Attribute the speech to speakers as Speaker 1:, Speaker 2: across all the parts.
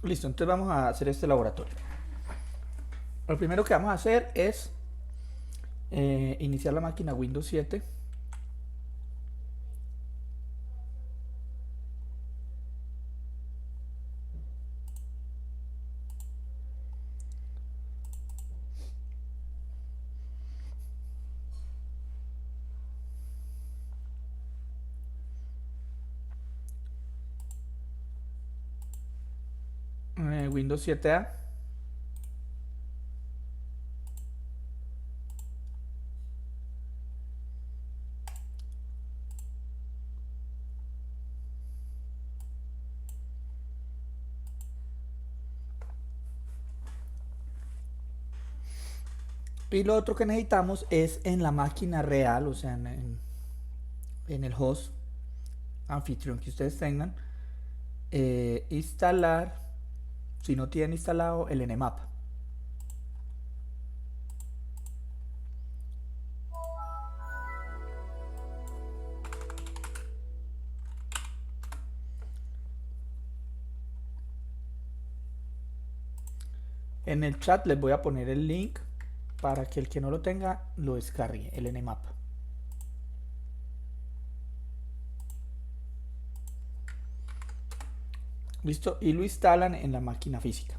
Speaker 1: Listo, entonces vamos a hacer este laboratorio. Lo primero que vamos a hacer es iniciar la máquina Windows 7. Windows 7A. Y lo otro que necesitamos es en la máquina real, o sea, en el host anfitrión que ustedes tengan, instalar, si no tienen instalado, el Nmap. En el chat les voy a poner el link para que el que no lo tenga lo descargue, el Nmap. Listo, y lo instalan en la máquina física.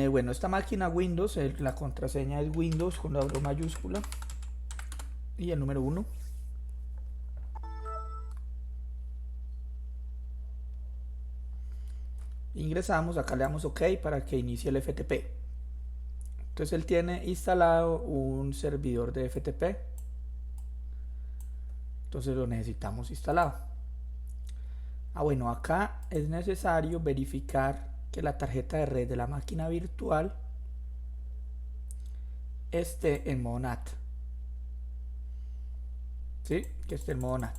Speaker 1: Bueno, esta máquina Windows, la contraseña es Windows con la W mayúscula y el número 1. Ingresamos, acá le damos OK para que inicie el FTP. Entonces él tiene instalado un servidor de FTP, entonces lo necesitamos instalado. Bueno, acá es necesario verificar que la tarjeta de red de la máquina virtual esté en modo NAT. ¿Sí? Que esté en modo NAT.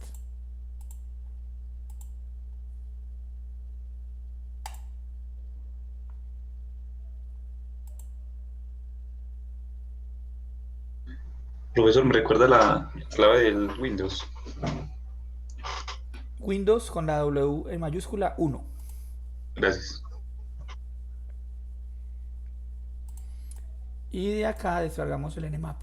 Speaker 2: Profesor, ¿me recuerda la clave del Windows?
Speaker 1: Windows con la W en mayúscula 1.
Speaker 2: Gracias.
Speaker 1: Y de acá descargamos el Nmap.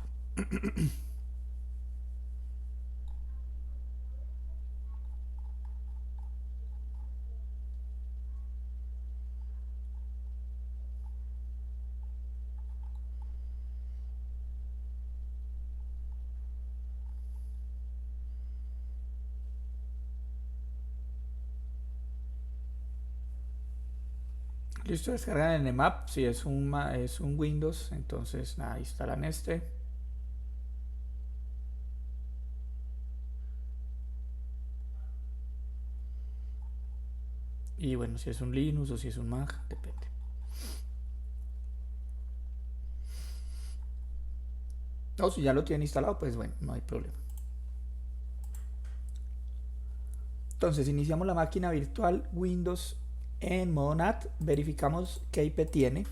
Speaker 1: Listo, descargan el Nmap. Si es un Windows, entonces nada, instalan este. Y bueno, si es un Linux o si es un Mac, depende. O si ya lo tienen instalado, pues bueno, no hay problema. Entonces iniciamos la máquina virtual Windows en modo NAT, verificamos qué IP tiene.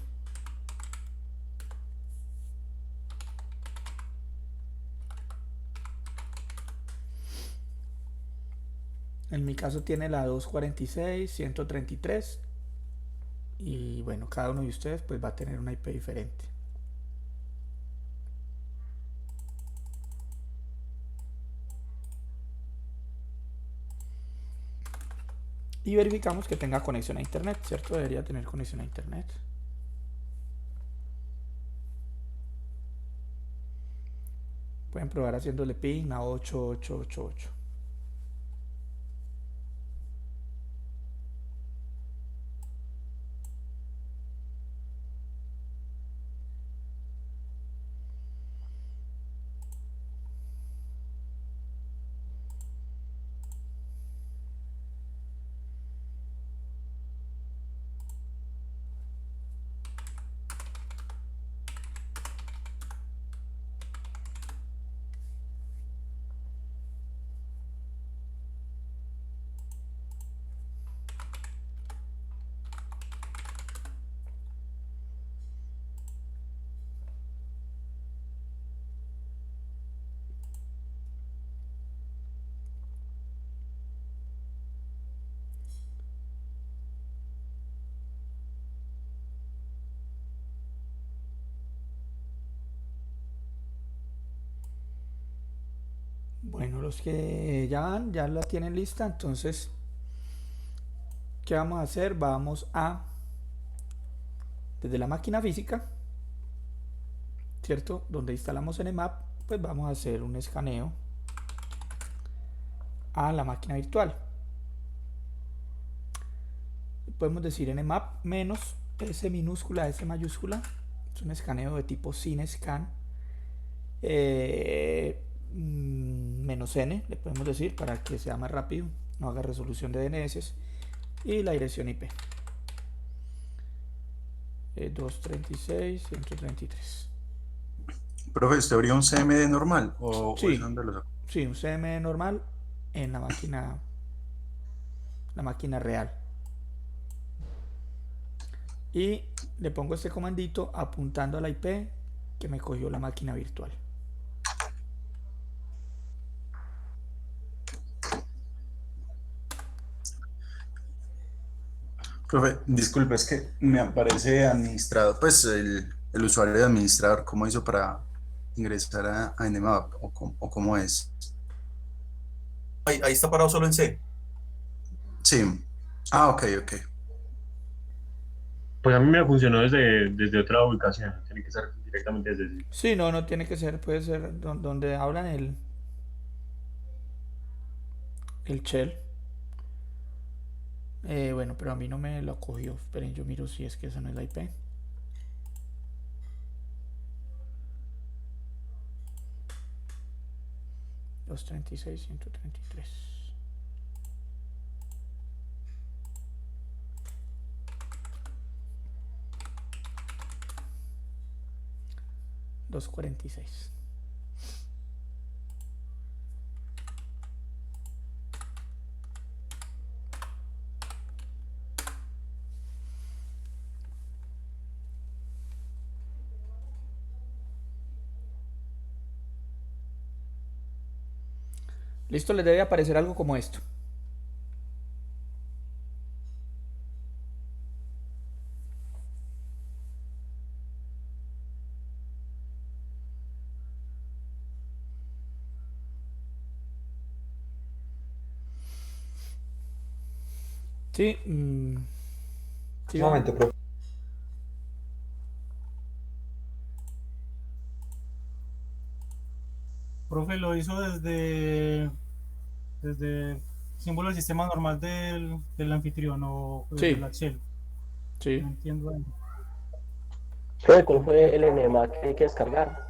Speaker 1: En mi caso tiene la 246.133 y bueno, cada uno de ustedes pues va a tener una IP diferente. Y verificamos que tenga conexión a internet, ¿cierto? Debería tener conexión a internet. Pueden probar haciéndole ping a 8888. Bueno, los que ya van, ya la tienen lista, entonces, ¿qué vamos a hacer? Vamos a, desde la máquina física, ¿cierto? Donde instalamos Nmap, pues vamos a hacer un escaneo a la máquina virtual. Podemos decir Nmap menos S minúscula, S mayúscula. Es un escaneo de tipo CineScan. Menos N, le podemos decir, para que sea más rápido, no haga resolución de DNS. Y la dirección IP. 236.133.
Speaker 3: Profe, ¿usted abrió un CMD normal o es
Speaker 1: Sí,
Speaker 3: donde lo sacó?
Speaker 1: sí, un CM normal en la máquina real. Y le pongo este comandito apuntando a la IP que me cogió la máquina virtual.
Speaker 3: Profe, disculpe, es que me aparece administrador, pues el usuario de administrador, ¿cómo hizo para ingresar a Nmap o cómo es?
Speaker 4: Ahí está parado solo en C.
Speaker 3: Sí. Ah, ok, ok.
Speaker 5: Pues a mí me funcionó desde otra ubicación, tiene que ser directamente desde sí.
Speaker 1: Sí, no, no tiene que ser, puede ser donde hablan el shell. Bueno, pero a mí no me lo cogió. Esperen, yo miro si es que esa no es la IP. Los 36.133. Los 46. Listo, les debe aparecer algo como esto. Sí, sí,
Speaker 6: Un momento, profe.
Speaker 7: Profe, lo hizo desde el símbolo del sistema normal del anfitrión o
Speaker 1: Sí.
Speaker 7: del Axel.
Speaker 1: sí.
Speaker 7: No entiendo.
Speaker 8: ¿Cuál fue el enema que hay que descargar?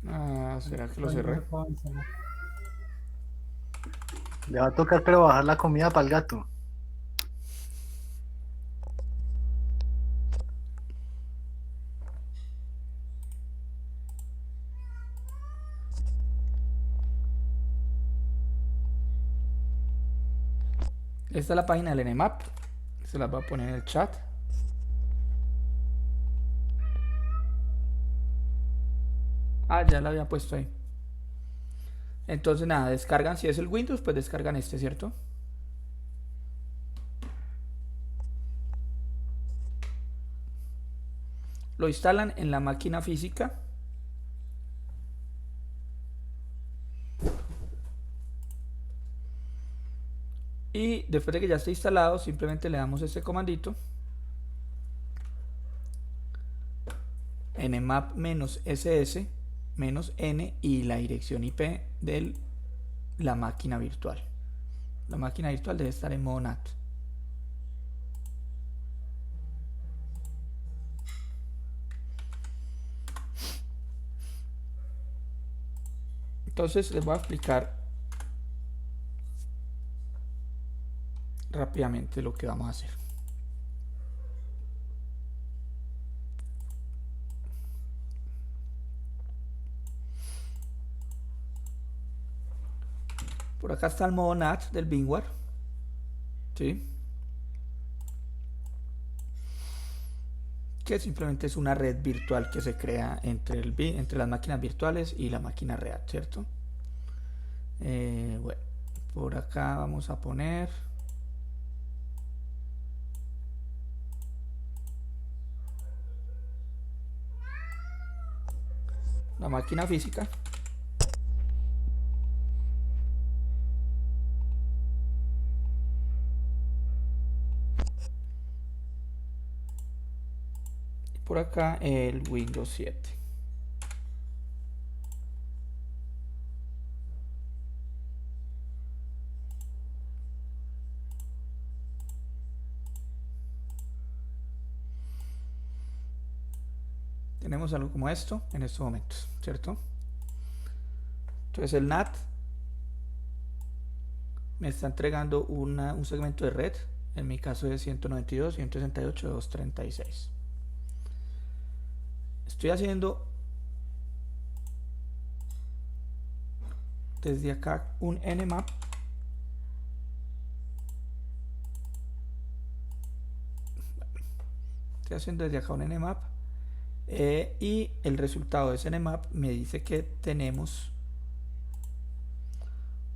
Speaker 1: Ah, ¿será que lo cerré?
Speaker 6: Le va a tocar, pero bajar la comida para el gato.
Speaker 1: Esta es la página del Nmap. Se las voy a poner en el chat. Ah, ya la había puesto ahí. Entonces nada, descargan, si es el Windows, pues descargan este, ¿cierto? Lo instalan en la máquina física. Y después de que ya esté instalado, simplemente le damos este comandito. nmap-ss -n y la dirección IP de la máquina virtual. La máquina virtual debe estar en modo NAT. Entonces les voy a explicar rápidamente lo que vamos a hacer. Por acá está el modo NAT del VMware. ¿Sí? Que simplemente es una red virtual que se crea entre las máquinas virtuales y la máquina real, ¿cierto? Bueno, por acá vamos a poner la máquina física. Y por acá el Windows 7. Tenemos algo como esto en estos momentos, ¿cierto? Entonces el NAT me está entregando un segmento de red, en mi caso de 192.168.236. Estoy haciendo desde acá un Nmap. Estoy haciendo desde acá un Nmap. Y el resultado de ese Nmap me dice que tenemos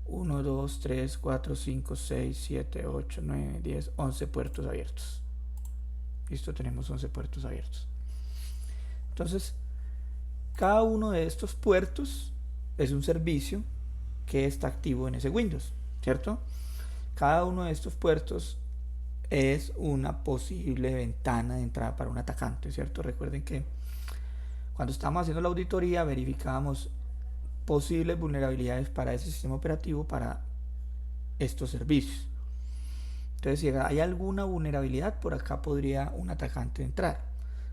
Speaker 1: 1, 2, 3, 4, 5, 6, 7, 8, 9, 10, 11 puertos abiertos. Listo, tenemos 11 puertos abiertos. Entonces, cada uno de estos puertos es un servicio que está activo en ese Windows, ¿cierto? Cada uno de estos puertos es una posible ventana de entrada para un atacante, ¿cierto? Recuerden que cuando estábamos haciendo la auditoría verificábamos posibles vulnerabilidades para ese sistema operativo, para estos servicios. Entonces, si hay alguna vulnerabilidad, por acá podría un atacante entrar.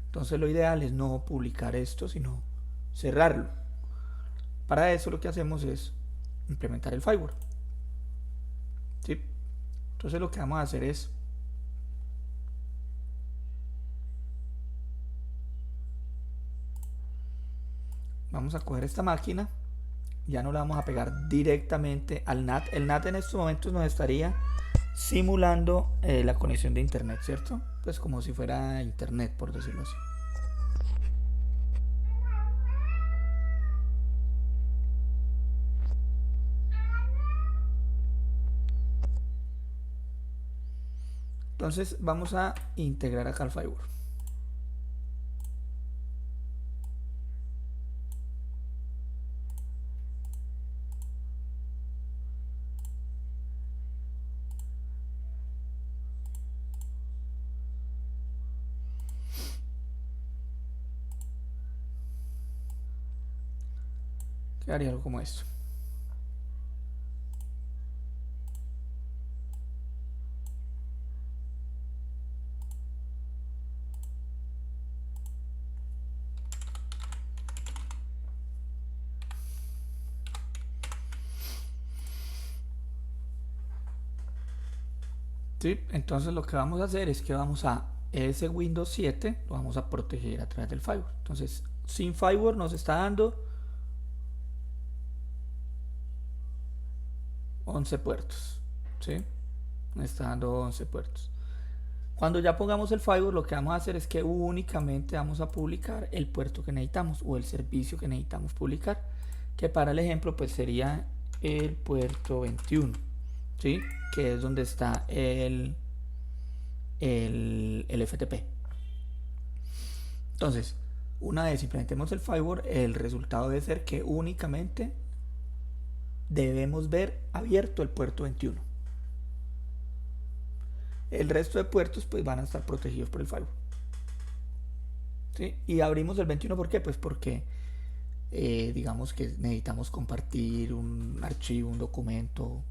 Speaker 1: Entonces, lo ideal es no publicar esto, sino cerrarlo. Para eso lo que hacemos es implementar el firewall. ¿Sí? Entonces, lo que vamos a hacer es vamos a coger esta máquina, ya no la vamos a pegar directamente al NAT. El NAT en estos momentos nos estaría simulando la conexión de internet, ¿cierto? Pues como si fuera internet, por decirlo así. Entonces vamos a integrar acá el firewall. Quedaría algo como esto. ¿Sí? Entonces lo que vamos a hacer es que vamos a ese Windows 7 lo vamos a proteger a través del firewall. Entonces sin firewall nos está dando 11 puertos, ¿sí? Me está dando 11 puertos. Cuando ya pongamos el firewall, lo que vamos a hacer es que únicamente vamos a publicar el puerto que necesitamos o el servicio que necesitamos publicar, que para el ejemplo pues sería el puerto 21, ¿sí? Que es donde está el FTP. Entonces, una vez implementemos el firewall, el resultado debe ser que únicamente debemos ver abierto el puerto 21. El resto de puertos pues van a estar protegidos por el firewall. ¿Sí? Y abrimos el 21, ¿por qué? Pues porque digamos que necesitamos compartir un archivo, un documento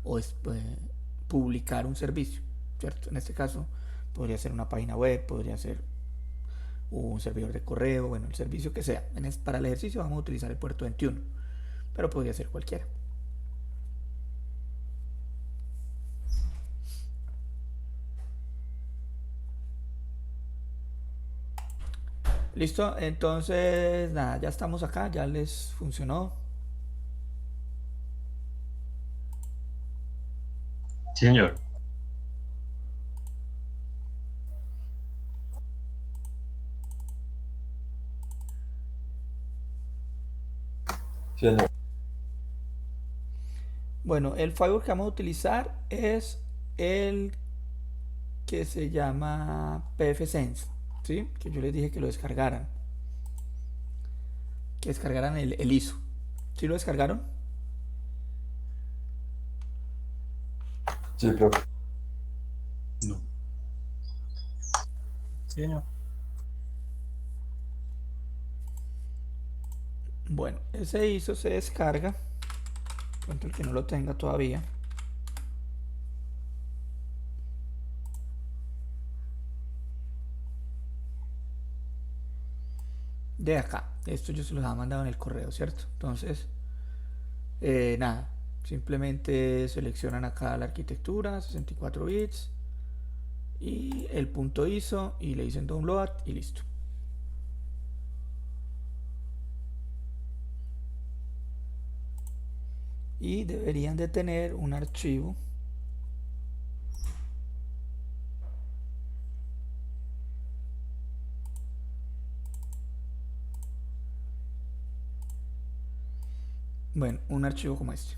Speaker 1: o publicar un servicio, ¿cierto? En este caso podría ser una página web, podría ser un servidor de correo, bueno, el servicio que sea. Para el ejercicio vamos a utilizar el puerto 21, pero podría ser cualquiera. Listo, entonces nada, ya estamos acá, ya les funcionó.
Speaker 5: Sí, señor.
Speaker 9: Sí, señor.
Speaker 1: Bueno, el firewall que vamos a utilizar es el que se llama pfSense, ¿sí? Que yo les dije que lo descargaran. que descargaran el ISO. ¿Sí lo descargaron?
Speaker 9: Sí, profe.
Speaker 3: No.
Speaker 7: Sí, señor.
Speaker 1: Bueno, ese ISO se descarga. Cuento el que no lo tenga todavía. De acá. Esto yo se los había mandado en el correo, ¿cierto? Entonces, nada. Simplemente seleccionan acá la arquitectura, 64 bits. Y el punto ISO. Y le dicen download y listo. Y deberían de tener un archivo un archivo como este.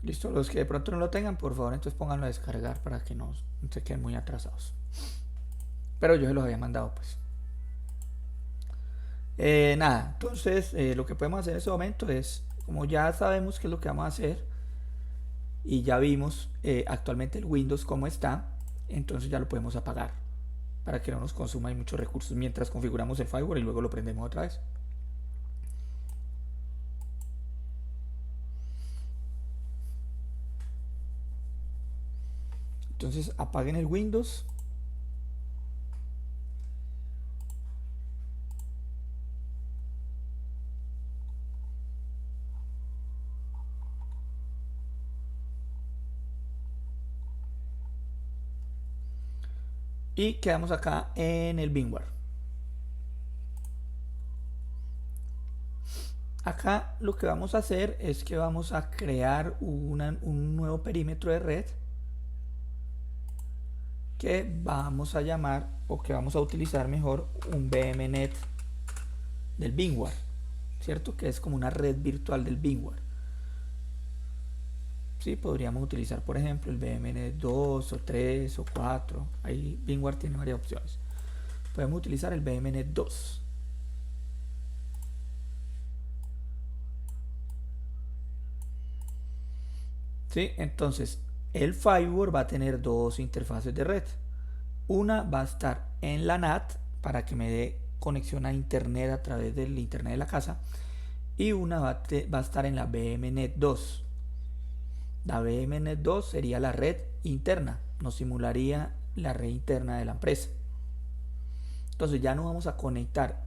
Speaker 1: Listo, los que de pronto no lo tengan, por favor, entonces pónganlo a descargar para que no se queden muy atrasados. Pero yo se los había mandado, pues. Nada, entonces lo que podemos hacer en este momento es, como ya sabemos qué es lo que vamos a hacer y ya vimos actualmente el Windows cómo está, entonces ya lo podemos apagar para que no nos consuma muchos recursos mientras configuramos el firewall y luego lo prendemos otra vez. Entonces apaguen el Windows. Y quedamos acá en el VMware. Acá lo que vamos a hacer es que vamos a crear un nuevo perímetro de red que vamos a llamar, o que vamos a utilizar mejor, un VMNet del VMware, ¿cierto? Que es como una red virtual del VMware. Sí, podríamos utilizar, por ejemplo, el VMNet 2 o 3 o 4. Ahí VMware tiene varias opciones. Podemos utilizar el VMNet 2. ¿Sí? Entonces, el firewall va a tener dos interfaces de red. Una va a estar en la NAT para que me dé conexión a internet a través del internet de la casa, y una va a estar en la VMNet 2. La VMNet 2 sería la red interna, nos simularía la red interna de la empresa. Entonces ya no vamos a conectar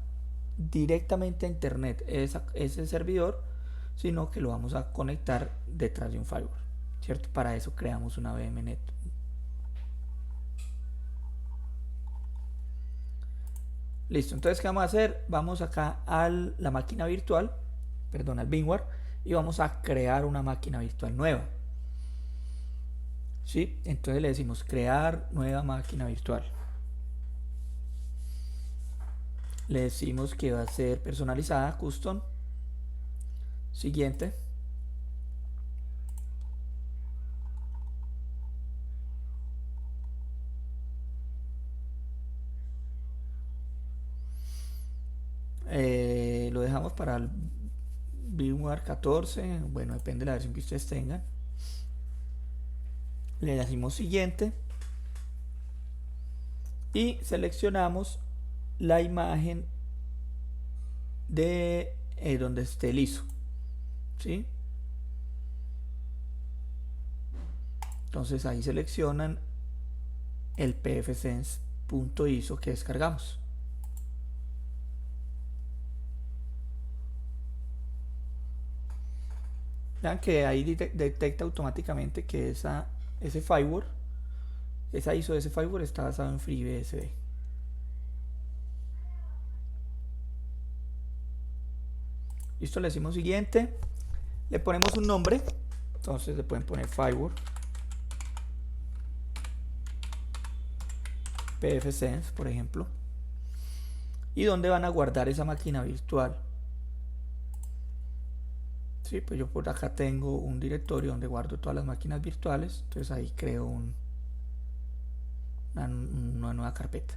Speaker 1: directamente a internet ese servidor, sino que lo vamos a conectar detrás de un firewall, ¿cierto? Para eso creamos una VMNet. Listo, entonces ¿qué vamos a hacer? Vamos acá a la máquina virtual, perdón, al VMware, y vamos a crear una máquina virtual nueva. ¿Sí? Entonces le decimos crear nueva máquina virtual. Le decimos que va a ser personalizada, custom. Siguiente. Lo dejamos para el VMware 14, bueno, depende de la versión que ustedes tengan. Le decimos siguiente y seleccionamos la imagen de donde esté el ISO, ¿sí? Entonces ahí seleccionan el pfSense.iso que descargamos. Vean que ahí detecta automáticamente que ese firewall, esa ISO de ese firewall está basado en FreeBSD. Listo, le decimos siguiente, le ponemos un nombre, entonces le pueden poner firewall pfSense, por ejemplo, y dónde van a guardar esa máquina virtual. Sí, pues yo por acá tengo un directorio donde guardo todas las máquinas virtuales, entonces ahí creo una nueva carpeta.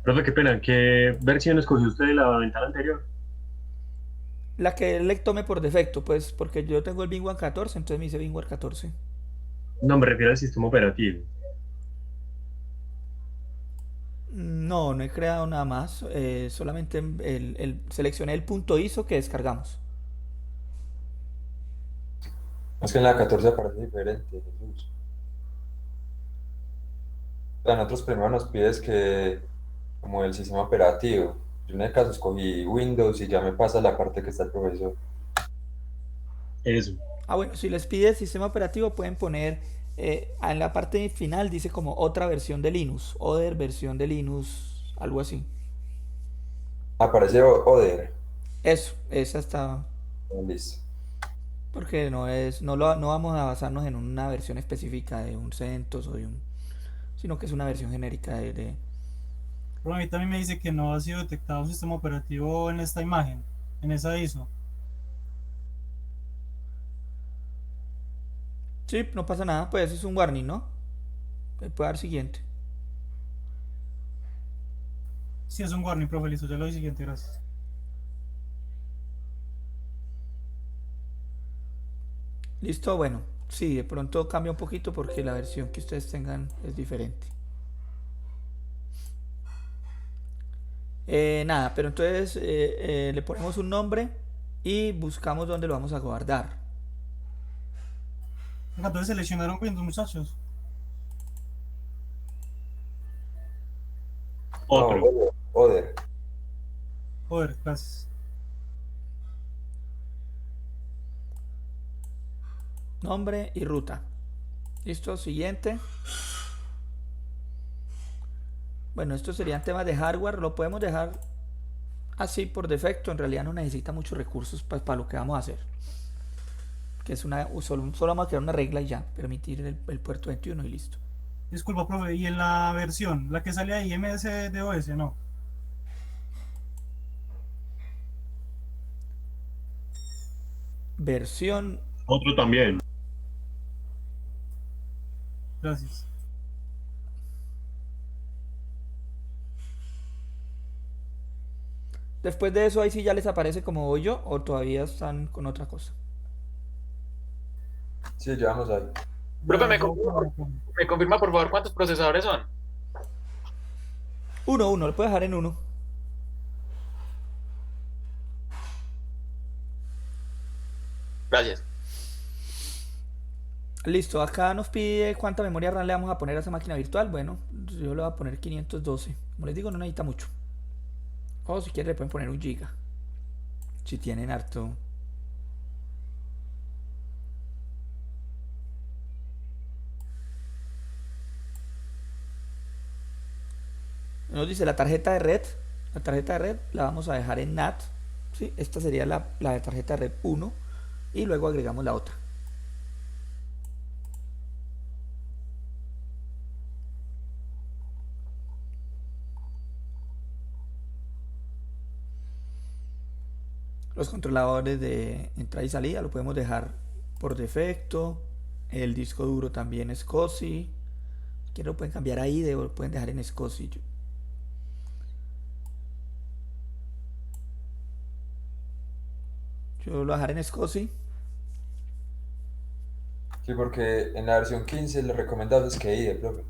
Speaker 5: Profe, qué pena, ¿qué versión escogió usted de la ventana anterior?
Speaker 1: La que le tome por defecto, pues porque yo tengo el BingWare 14, entonces me hice BingWare 14.
Speaker 5: No, me refiero al sistema operativo.
Speaker 1: No, no he creado nada más, solamente seleccioné el punto ISO que descargamos.
Speaker 9: Es que en la 14 aparece diferente, Jesús. O sea, nosotros primero nos pides que, como el sistema operativo. Yo en el caso escogí Windows y ya me pasa la parte que está el profesor.
Speaker 5: Eso.
Speaker 1: Ah, bueno, si les pide sistema operativo pueden poner, en la parte final dice como otra versión de Linux, Other versión de Linux, algo así.
Speaker 9: Aparece Oder.
Speaker 1: Eso, esa está,
Speaker 9: Listo.
Speaker 1: porque no vamos a basarnos en una versión específica de un CentOS sino que es una versión genérica
Speaker 7: Pero a mí también me dice que no ha sido detectado un sistema operativo en esta imagen, en esa ISO.
Speaker 1: Sí, no pasa nada, pues es un warning, ¿no? Le puede dar siguiente.
Speaker 7: Sí, es un warning, profe, listo, ya lo doy siguiente, gracias.
Speaker 1: Listo, bueno, sí, de pronto cambia un poquito porque la versión que ustedes tengan es diferente. Nada, pero entonces le ponemos un nombre y buscamos dónde lo vamos a guardar.
Speaker 7: Venga, entonces seleccionaron Windows, muchachos.
Speaker 9: No,
Speaker 5: Otro.
Speaker 9: Oder.
Speaker 7: Joder, gracias.
Speaker 1: Nombre y ruta. Listo, siguiente. Bueno, estos serían temas de hardware. Lo podemos dejar así por defecto. En realidad no necesita muchos recursos para lo que vamos a hacer. Que es solo vamos a crear una regla y ya. Permitir el puerto 21 y listo.
Speaker 7: Disculpa, profe, y en la versión, la que sale ahí, MS-DOS, no.
Speaker 1: Versión.
Speaker 5: Otro también.
Speaker 7: Gracias.
Speaker 1: Después de eso, ahí sí ya les aparece como hoyo o todavía están con otra cosa.
Speaker 9: Sí, llevamos ahí.
Speaker 10: Profe,
Speaker 7: Ya, ya,
Speaker 10: me confirma por favor cuántos procesadores son.
Speaker 1: Uno, lo puedes dejar en uno.
Speaker 10: Gracias.
Speaker 1: Listo, acá nos pide cuánta memoria RAM le vamos a poner a esa máquina virtual. Bueno, yo le voy a poner 512. Como les digo, no necesita mucho. O si quieren le pueden poner 1 GB. Si tienen harto. Nos dice la tarjeta de red. La tarjeta de red la vamos a dejar en NAT. ¿Sí? Esta sería la tarjeta de red 1. Y luego agregamos la otra. Los controladores de entrada y salida lo podemos dejar por defecto. El disco duro también es SCSI. Si lo pueden cambiar ahí, lo pueden dejar en SCSI. Yo lo voy a dejar en SCSI.
Speaker 9: Sí, porque en la versión 15 lo recomendable es que IDE, profe.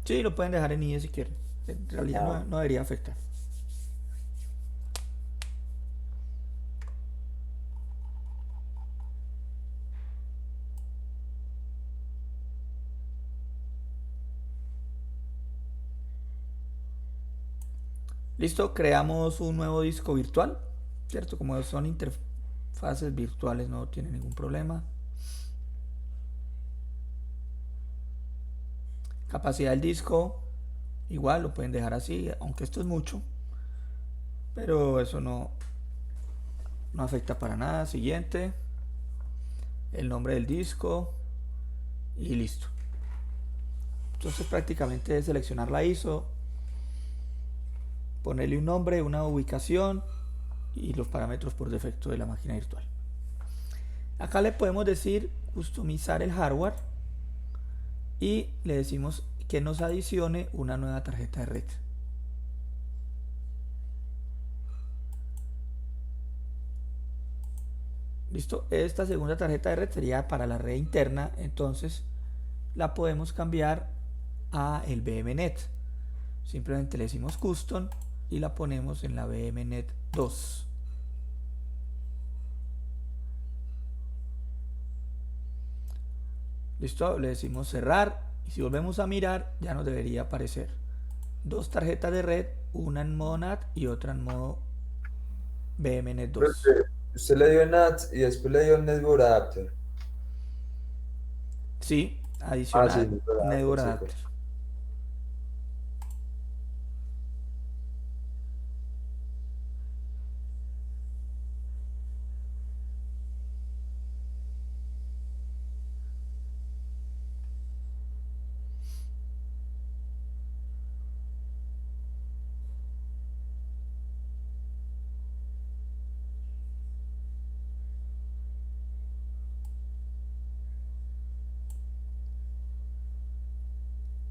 Speaker 1: Sí, lo pueden dejar en IE si quieren. En realidad no debería afectar. Listo, creamos un nuevo disco virtual, ¿cierto? Como son interfaces virtuales no tiene ningún problema. Capacidad del disco, igual lo pueden dejar así, aunque esto es mucho, pero eso no no afecta para nada. Siguiente, el nombre del disco y listo. Entonces prácticamente es seleccionar la ISO, ponerle un nombre, una ubicación y los parámetros por defecto de la máquina virtual. Acá le podemos decir customizar el hardware y le decimos que nos adicione una nueva tarjeta de red. Listo, esta segunda tarjeta de red sería para la red interna, entonces la podemos cambiar a el VMNet. Simplemente le decimos custom y la ponemos en la VMNet 2. Listo, le decimos cerrar y si volvemos a mirar ya nos debería aparecer dos tarjetas de red, una en modo NAT y otra en modo VMNet 2.
Speaker 9: Usted le dio NAT y después le dio Network Adapter.
Speaker 1: Sí, adicional
Speaker 9: sí,
Speaker 1: Network
Speaker 9: sí,
Speaker 1: Adapter.
Speaker 9: pues.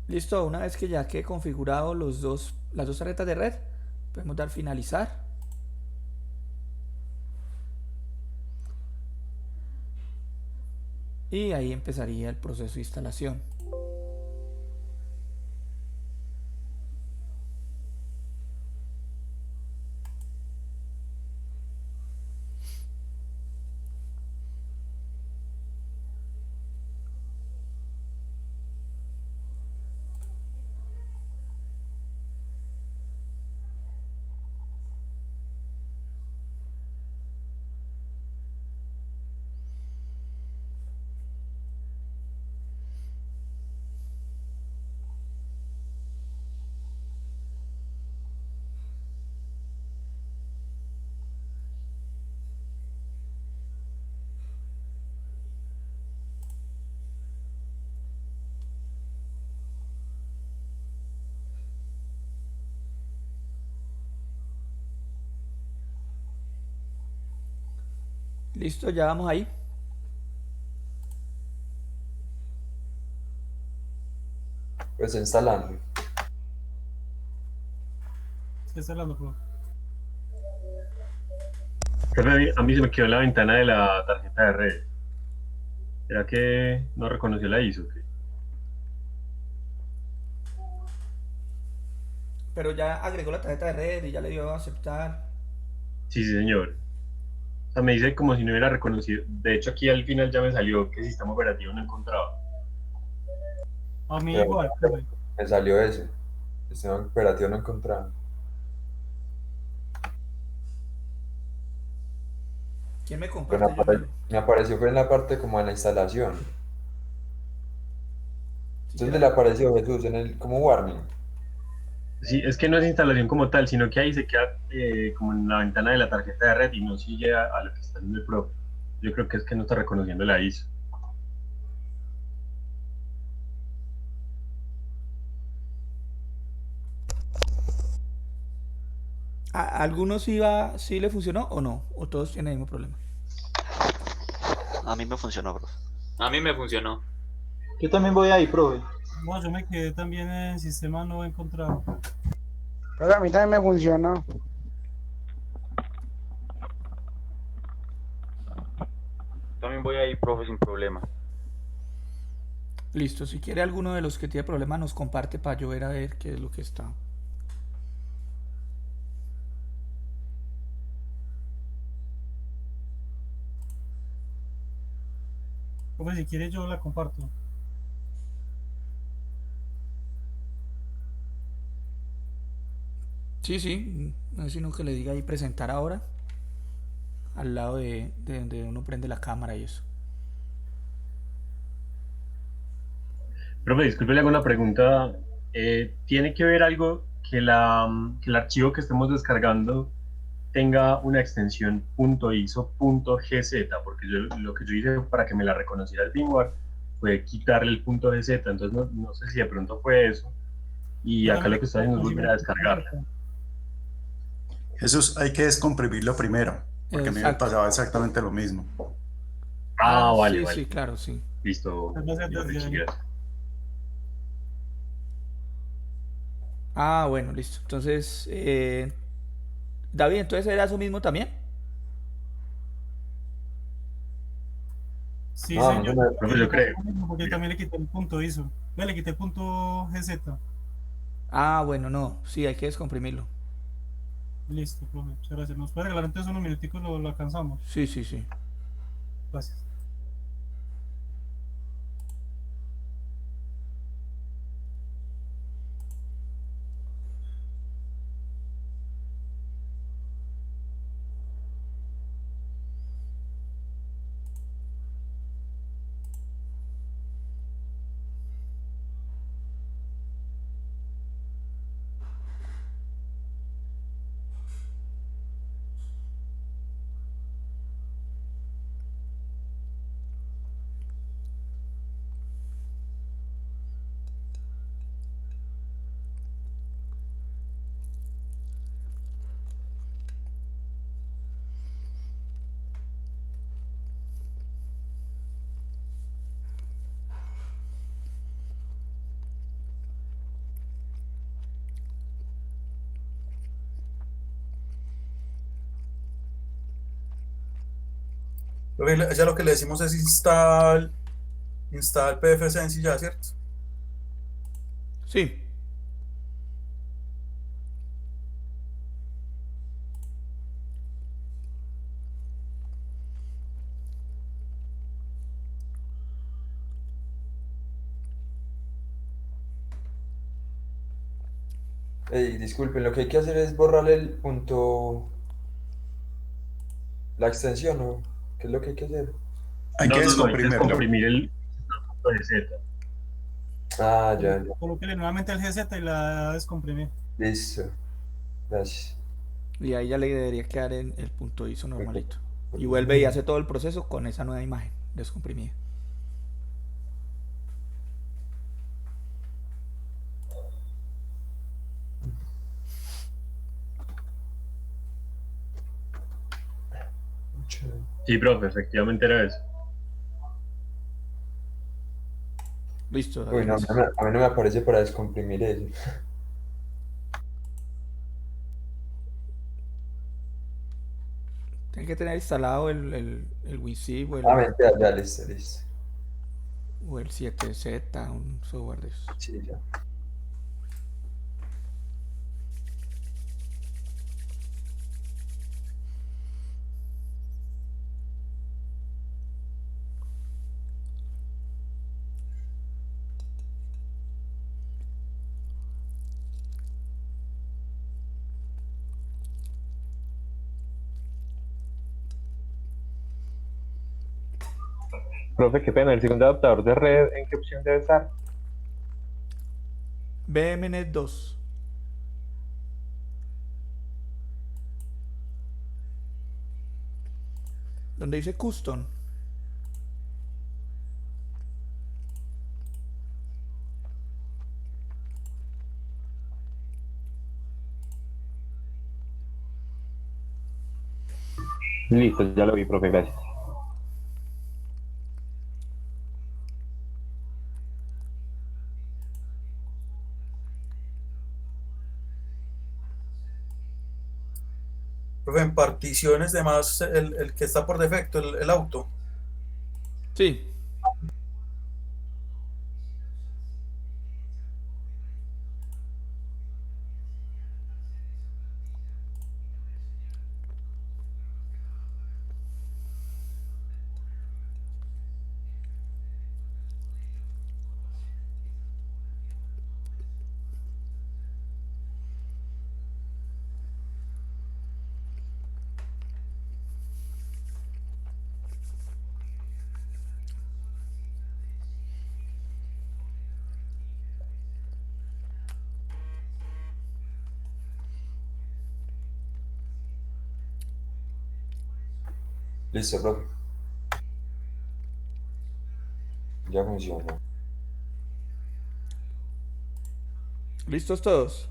Speaker 1: Listo, una vez que ya quede configurado las dos tarjetas de red, podemos dar finalizar. Y ahí empezaría el proceso de instalación. Listo, ya vamos ahí.
Speaker 9: Pues instalando.
Speaker 7: ¿Qué está hablando, profe?
Speaker 5: Profe, a mí se me quedó la ventana de la tarjeta de red. ¿Será que no reconoció la ISO?
Speaker 1: Pero ya agregó la tarjeta de red y ya le dio a aceptar.
Speaker 5: Sí, sí, señor. O sea, me dice como si no hubiera reconocido. De hecho, aquí al final ya me salió que sistema operativo no encontraba.
Speaker 7: A mí
Speaker 9: Pero-
Speaker 7: igual, profe.
Speaker 9: Me salió ese. Sistema operativo no encontrado.
Speaker 1: ¿Quién me
Speaker 9: Pero
Speaker 1: comparte? Yo miro.
Speaker 9: me apareció fue en la parte como de la instalación.
Speaker 1: Si
Speaker 9: ¿Dónde
Speaker 1: quiere-
Speaker 9: le apareció Jesús? En el como warning.
Speaker 5: Sí, es que no es instalación como tal, sino que ahí se queda como en la ventana de la tarjeta de red y no sigue a lo que está haciendo el profe. Yo creo que es que no está reconociendo la ISO.
Speaker 1: ¿A algunos sí le funcionó o no? ¿O todos tienen el mismo problema?
Speaker 11: A mí me funcionó, profe.
Speaker 10: A mí me funcionó.
Speaker 6: Yo también voy ahí, profe.
Speaker 7: No, yo me quedé también en sistema no encontrado.
Speaker 12: Pero a mí también me funcionó.
Speaker 10: También voy ahí, profe, sin problema.
Speaker 1: Listo, si quiere alguno de los que tiene problema nos comparte para yo ver a ver qué es lo que está.
Speaker 7: Profe, si quiere yo la comparto.
Speaker 1: Sí, sí, no es sino que le diga ahí presentar ahora, al lado de donde uno prende la cámara y eso.
Speaker 5: Profe, disculpe, le hago una pregunta. ¿Tiene que ver algo que el archivo que estemos descargando tenga una extensión .iso.gz, porque lo que yo hice para que me la reconociera el firmware fue quitarle el .gz, entonces no sé si de pronto fue eso, y
Speaker 7: Yo
Speaker 5: acá
Speaker 7: también
Speaker 5: lo
Speaker 7: le
Speaker 5: que
Speaker 7: quité
Speaker 5: estoy
Speaker 7: el
Speaker 5: haciendo es volver a descargarla.
Speaker 3: Eso hay que descomprimirlo primero, porque a mí me
Speaker 1: Exacto.
Speaker 3: pasaba exactamente lo mismo.
Speaker 5: Ah, vale,
Speaker 1: sí,
Speaker 5: vale.
Speaker 1: sí, claro, sí.
Speaker 5: Listo,
Speaker 7: Entonces,
Speaker 5: listo,
Speaker 7: desde ahí.
Speaker 5: gracias.
Speaker 1: Ah, bueno, listo. Entonces, David, entonces era eso mismo también.
Speaker 7: Sí,
Speaker 9: No, a mí
Speaker 7: señor.
Speaker 9: se me,
Speaker 5: Profe, yo creo.
Speaker 7: Porque
Speaker 5: Diga.
Speaker 7: también le quité el punto ISO. Ve, le quité el punto GZ.
Speaker 1: Ah, bueno, no, sí, hay que descomprimirlo.
Speaker 7: Listo, profe. Muchas gracias. ¿Nos puede regalar entonces unos minuticos? Lo alcanzamos.
Speaker 1: Sí, sí, sí.
Speaker 7: Gracias.
Speaker 4: Profe, ya lo que le decimos es install pfSense y ya, ¿cierto?
Speaker 1: Sí.
Speaker 9: Ey, disculpen, lo que hay que hacer es borrarle la extensión, ¿no? ¿Qué es lo que hay que hacer?
Speaker 3: Hay que
Speaker 5: No, hay que
Speaker 3: descomprimirlo.
Speaker 5: descomprimir el .gz.
Speaker 9: Ah, ya, ya.
Speaker 7: Colóquele nuevamente el GZ y la descomprimir.
Speaker 9: Listo. Gracias.
Speaker 1: Y ahí ya le debería quedar el punto ISO
Speaker 9: Ok.
Speaker 1: normalito. Y vuelve y hace todo el proceso con esa nueva imagen descomprimida.
Speaker 5: Sí, profe, efectivamente era eso.
Speaker 1: Listo,
Speaker 9: Uy,
Speaker 1: David,
Speaker 9: no,
Speaker 1: gracias.
Speaker 9: a mí no me aparece para descomprimir eso.
Speaker 1: Tiene que tener instalado el WinZip
Speaker 9: Ah, mentira, ya, listo, listo.
Speaker 1: o el 7Z, un software de esos.
Speaker 9: Sí, ya.
Speaker 10: Profe, qué pena, el segundo adaptador de red, ¿en qué opción debe estar?
Speaker 1: BMNet 2. Donde dice Custom.
Speaker 10: Listo, ya lo vi, profe, gracias.
Speaker 4: Profe, en particiones, demás, el que está por defecto, el auto.
Speaker 1: Sí.
Speaker 9: Listo, profe. Ya funcionó.
Speaker 1: ¿Listos todos?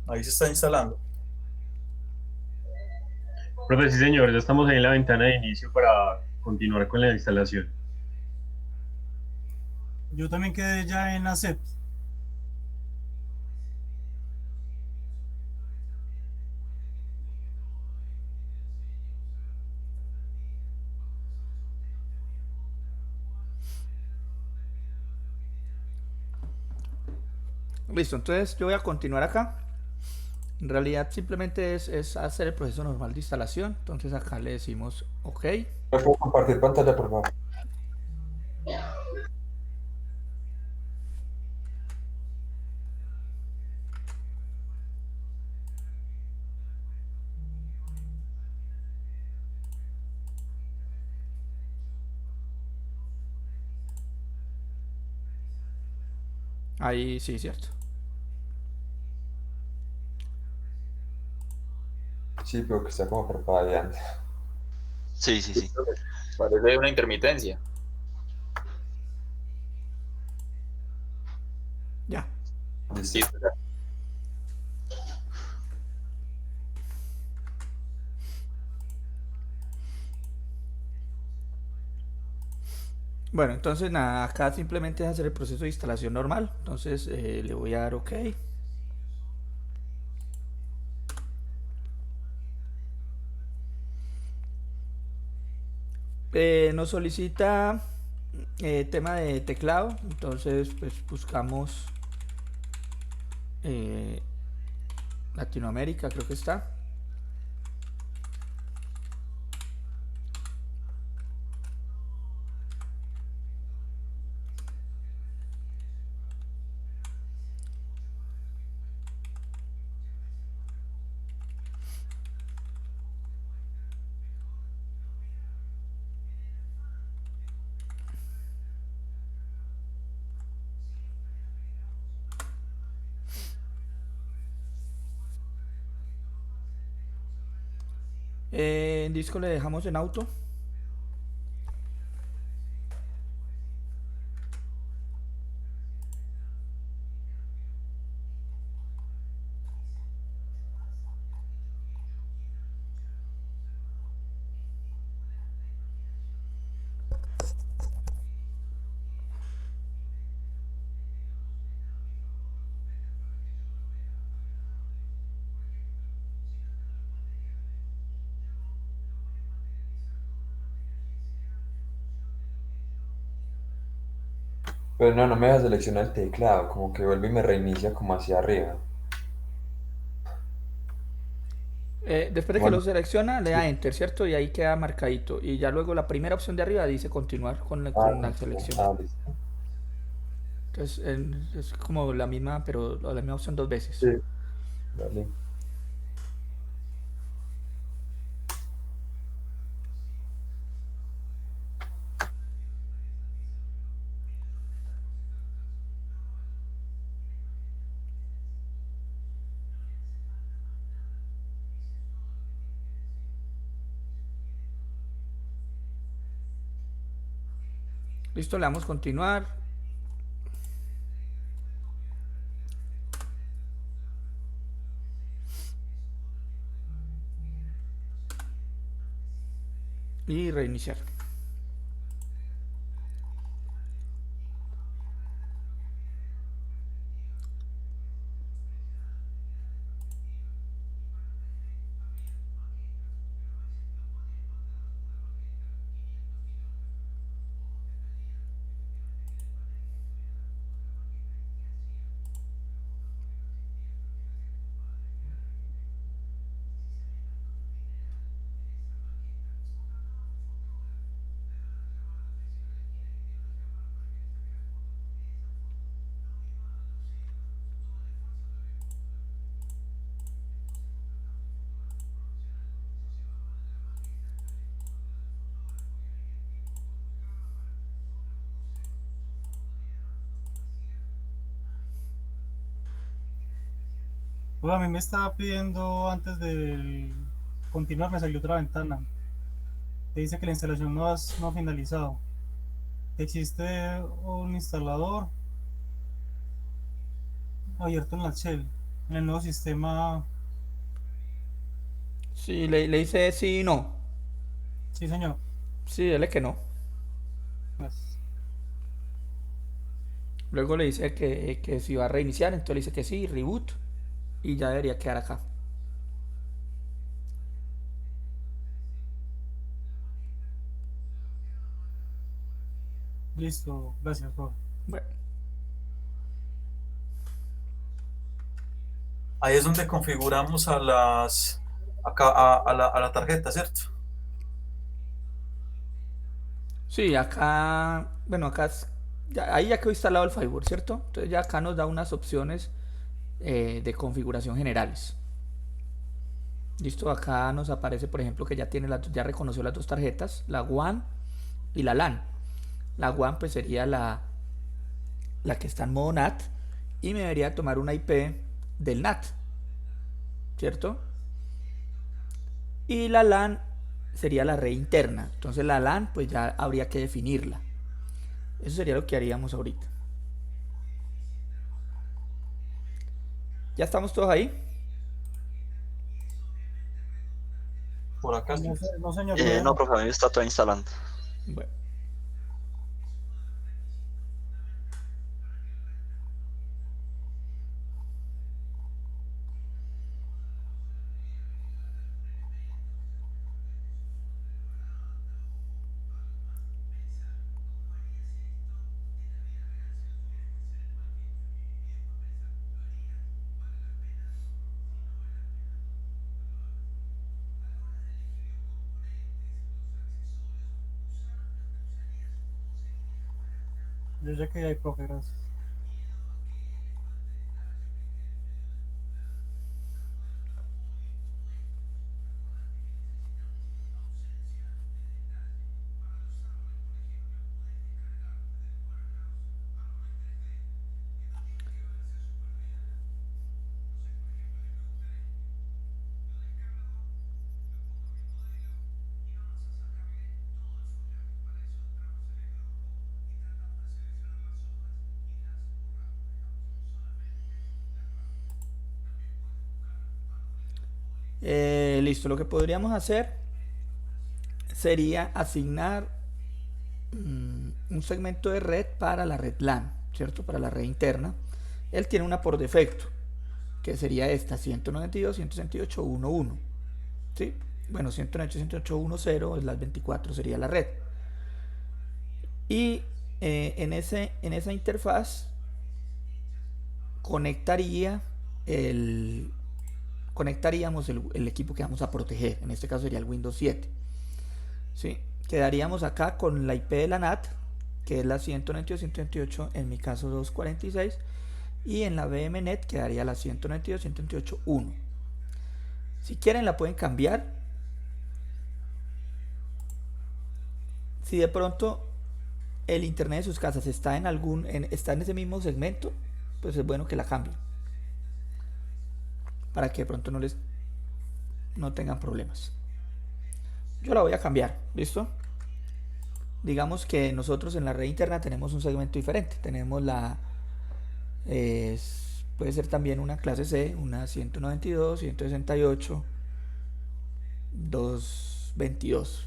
Speaker 4: Ahí se está instalando.
Speaker 5: Profe, sí señor, ya estamos ahí en la ventana de inicio para continuar con la instalación.
Speaker 7: Yo también quedé ya en Accept.
Speaker 1: Listo, entonces yo voy a continuar acá. En realidad simplemente es hacer el proceso normal de instalación. Entonces acá le decimos OK.
Speaker 9: ¿Me puedo compartir pantalla, por favor?
Speaker 1: Ahí sí, cierto.
Speaker 9: Sí, pero que está como parpadeando.
Speaker 11: Sí, sí, sí.
Speaker 2: Parece una intermitencia.
Speaker 1: Ya.
Speaker 9: Listo.
Speaker 2: Listo, ya.
Speaker 1: Bueno, entonces nada, acá simplemente es hacer el proceso de instalación normal. Entonces le voy a dar OK. Nos solicita tema de teclado. Entonces pues buscamos Latinoamérica, creo que está. En disco le dejamos en auto.
Speaker 9: Pero no, no me deja seleccionar el teclado, como que vuelve y me reinicia como hacia arriba.
Speaker 1: Después de que
Speaker 9: Bueno,
Speaker 1: lo selecciona, le
Speaker 9: sí.
Speaker 1: da Enter, ¿cierto? Y ahí queda marcadito. Y ya luego la primera opción de arriba dice continuar con la selección.
Speaker 9: Listo.
Speaker 1: Entonces es como la misma, pero la misma opción dos veces.
Speaker 9: Sí. Dale.
Speaker 1: Listo, le damos continuar. Y reiniciar.
Speaker 7: Pues a mí me estaba pidiendo antes del continuar me salió otra ventana. Te dice que la instalación no ha finalizado. Existe un instalador abierto en la shell, en el nuevo sistema.
Speaker 1: Sí, le dice sí y no.
Speaker 7: Sí, señor.
Speaker 1: Sí, dile que no.
Speaker 7: Gracias.
Speaker 1: Luego le dice que si va a reiniciar, entonces le dice que sí, reboot, y ya debería quedar acá.
Speaker 7: Listo, gracias, profe.
Speaker 1: Bueno,
Speaker 4: Ahí es donde configuramos a la tarjeta, ¿cierto?
Speaker 1: sí, acá, bueno, acá ahí ya quedó instalado el firewall, ¿cierto? Entonces ya acá nos da unas opciones de configuración generales. Listo, acá nos aparece, por ejemplo, que ya reconoció las dos tarjetas, la WAN y la LAN. La WAN pues sería la que está en modo NAT y me debería tomar una IP del NAT, ¿cierto? Y la LAN sería la red interna. Entonces la LAN pues ya habría que definirla. Eso sería lo que haríamos ahorita. ¿Ya estamos todos ahí?
Speaker 4: Por acá.
Speaker 7: No, señor.
Speaker 11: No, profe, a mí está todo instalando.
Speaker 1: Bueno.
Speaker 7: Yo ya quedé ahí, profe, gracias.
Speaker 1: Listo, lo que podríamos hacer sería asignar un segmento de red para la red LAN, ¿cierto? Para la red interna. Él tiene una por defecto, que sería esta, 192.168.1.1. ¿Sí? Bueno, 192.168.1.0 es las 24, sería la red. Y en esa interfaz conectaríamos el equipo que vamos a proteger. En este caso sería el Windows 7. ¿Sí? Quedaríamos acá con la IP de la NAT, que es la 192.168, en mi caso 246, y en la VMNet quedaría la 192.168.1. Si quieren la pueden cambiar. Si de pronto el internet de sus casas está está en ese mismo segmento, pues es bueno que la cambien, para que de pronto no tengan problemas. Yo la voy a cambiar, ¿listo? Digamos que nosotros en la red interna tenemos un segmento diferente. Tenemos puede ser también una clase C, una 192.168.222.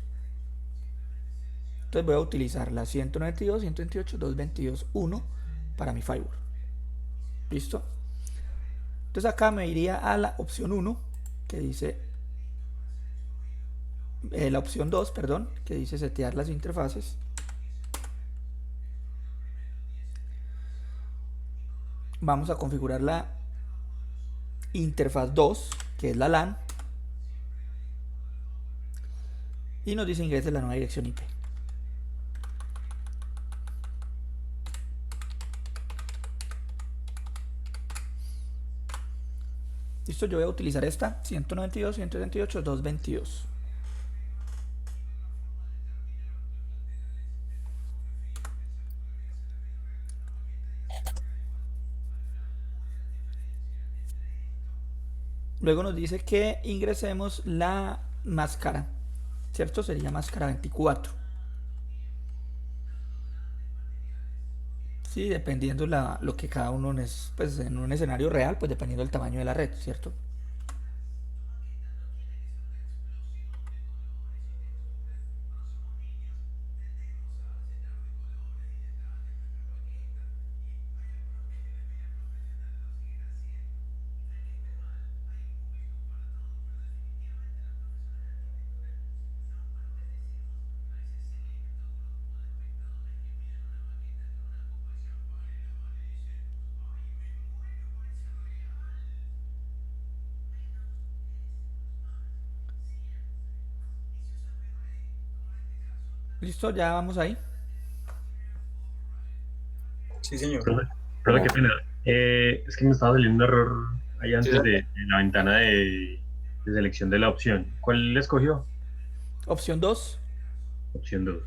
Speaker 1: Entonces voy a utilizar la 192.128.222.1 para mi firewall. ¿Listo? Entonces acá me iría a la opción 1, que dice la opción 2, perdón, que dice setear las interfaces. Vamos a configurar la interfaz 2, que es la LAN, y nos dice ingrese la nueva dirección IP. Listo, yo voy a utilizar esta 192.168.222. Luego nos dice que ingresemos la máscara, ¿cierto? Sería máscara 24. Sí, dependiendo lo que cada uno es, pues en un escenario real, pues dependiendo del tamaño de la red, ¿cierto? ¿Listo? Ya vamos ahí.
Speaker 4: Sí, señor.
Speaker 5: Profe, qué pena. Es que me estaba saliendo un error ahí antes de la ventana de selección de la opción. ¿Cuál le escogió?
Speaker 1: Opción 2.
Speaker 5: Opción 2.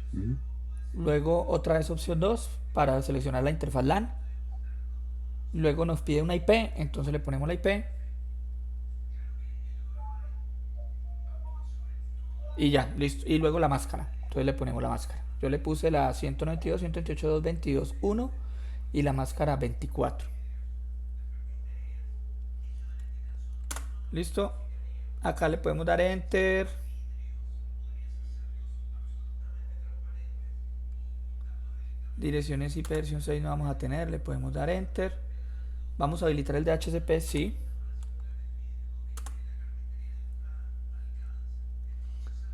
Speaker 1: Luego otra vez opción 2 para seleccionar la interfaz LAN. Luego nos pide una IP, entonces le ponemos la IP. Y ya, listo. Y luego la máscara. Entonces le ponemos la máscara. Yo le puse la 192.128.222.1 y la máscara 24. Listo. Acá le podemos dar Enter. Direcciones IP versión 6 no vamos a tener. Le podemos dar Enter. Vamos a habilitar el DHCP, sí.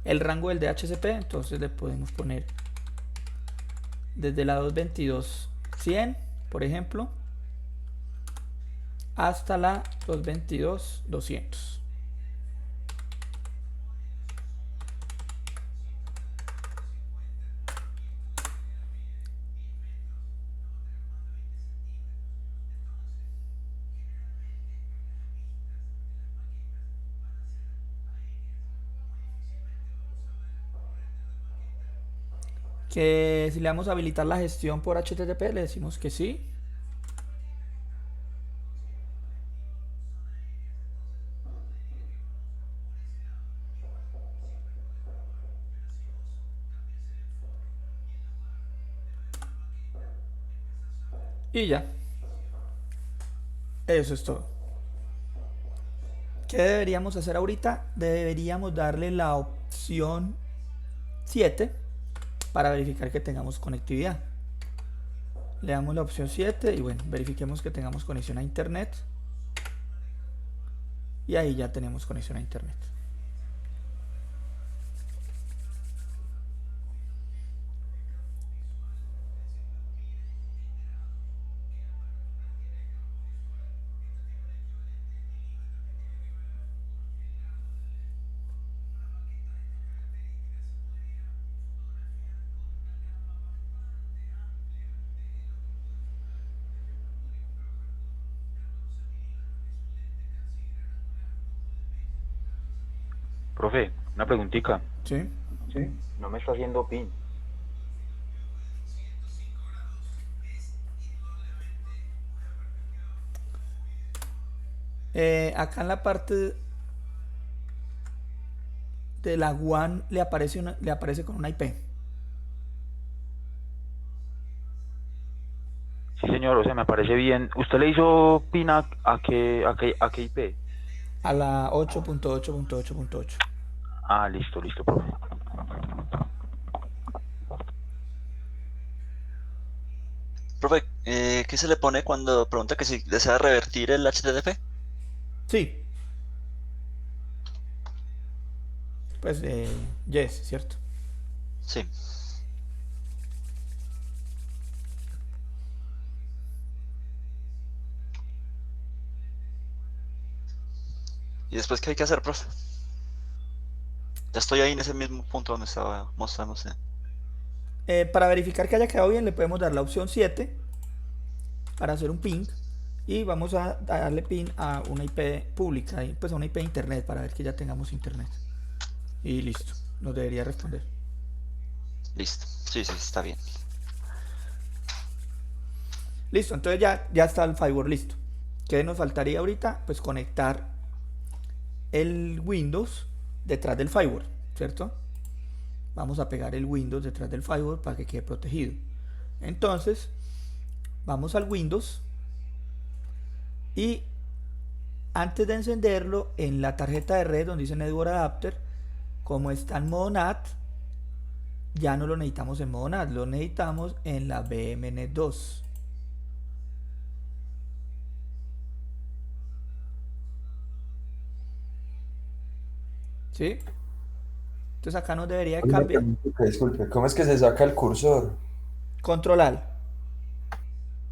Speaker 1: El rango del DHCP, entonces le podemos poner desde la 222.100, por ejemplo, hasta la 222.200. Que si le vamos a habilitar la gestión por HTTP, le decimos que sí. Y ya. Eso es todo. ¿Qué deberíamos hacer ahorita? Deberíamos darle la opción 7 para verificar que tengamos conectividad. Le damos la opción 7 y bueno, verifiquemos que tengamos conexión a internet. Y ahí ya tenemos conexión a internet.
Speaker 13: Profe, una preguntita.
Speaker 1: Sí.
Speaker 13: No me está haciendo pin.
Speaker 1: Acá en la parte de la WAN le aparece con una IP.
Speaker 13: Sí, señor, o sea, me parece bien. ¿Usted le hizo pin a qué IP?
Speaker 1: A la 8.8.8.8.
Speaker 13: Ah, listo, profe.
Speaker 11: Profe, ¿qué se le pone cuando pregunta que si desea revertir el HTTP?
Speaker 1: Sí. Pues yes, ¿cierto?
Speaker 11: Sí. ¿Y después qué hay que hacer, profe? Ya estoy ahí en ese mismo punto donde estaba mostrándose.
Speaker 1: Para verificar que haya quedado bien, le podemos dar la opción 7 para hacer un ping. Y vamos a darle pin a una IP pública, pues a una IP de internet, para ver que ya tengamos internet. Y listo, nos debería responder.
Speaker 11: Listo, sí, está bien.
Speaker 1: Listo, entonces ya está el firewall listo. ¿Qué nos faltaría ahorita? Pues conectar el Windows detrás del firewall, ¿cierto? Vamos a pegar el Windows detrás del firewall para que quede protegido. Entonces, vamos al Windows y antes de encenderlo, en la tarjeta de red donde dice Network Adapter, como está en modo NAT, ya no lo necesitamos en modo NAT, lo necesitamos en la BMN 2. ¿Sí? Entonces acá nos debería cambiar.
Speaker 9: Disculpe, ¿cómo es que se saca el cursor?
Speaker 1: Controlar.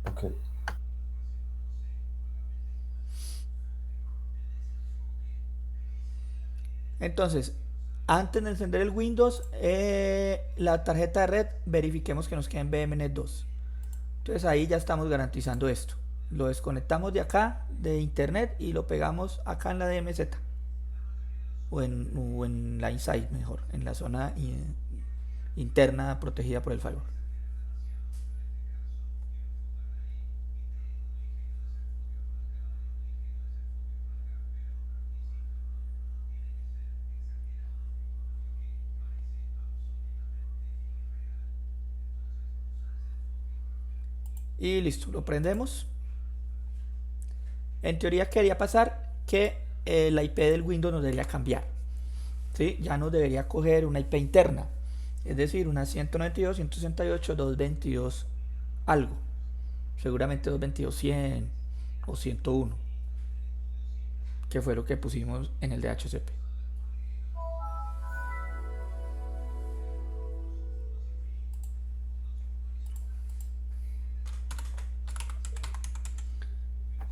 Speaker 9: Ok.
Speaker 1: Entonces, antes de encender el Windows, la tarjeta de red, verifiquemos que nos quede en BMN 2. Entonces ahí ya estamos garantizando esto. Lo desconectamos de acá, de internet, y lo pegamos acá en la DMZ. O en la inside, mejor, en la zona interna protegida por el firewall. Y listo, lo prendemos. En teoría quería pasar que la IP del Windows nos debería cambiar, ¿sí? Ya nos debería coger una IP interna, es decir, una 192.168.222 algo, seguramente 222.100 o 101, que fue lo que pusimos en el DHCP.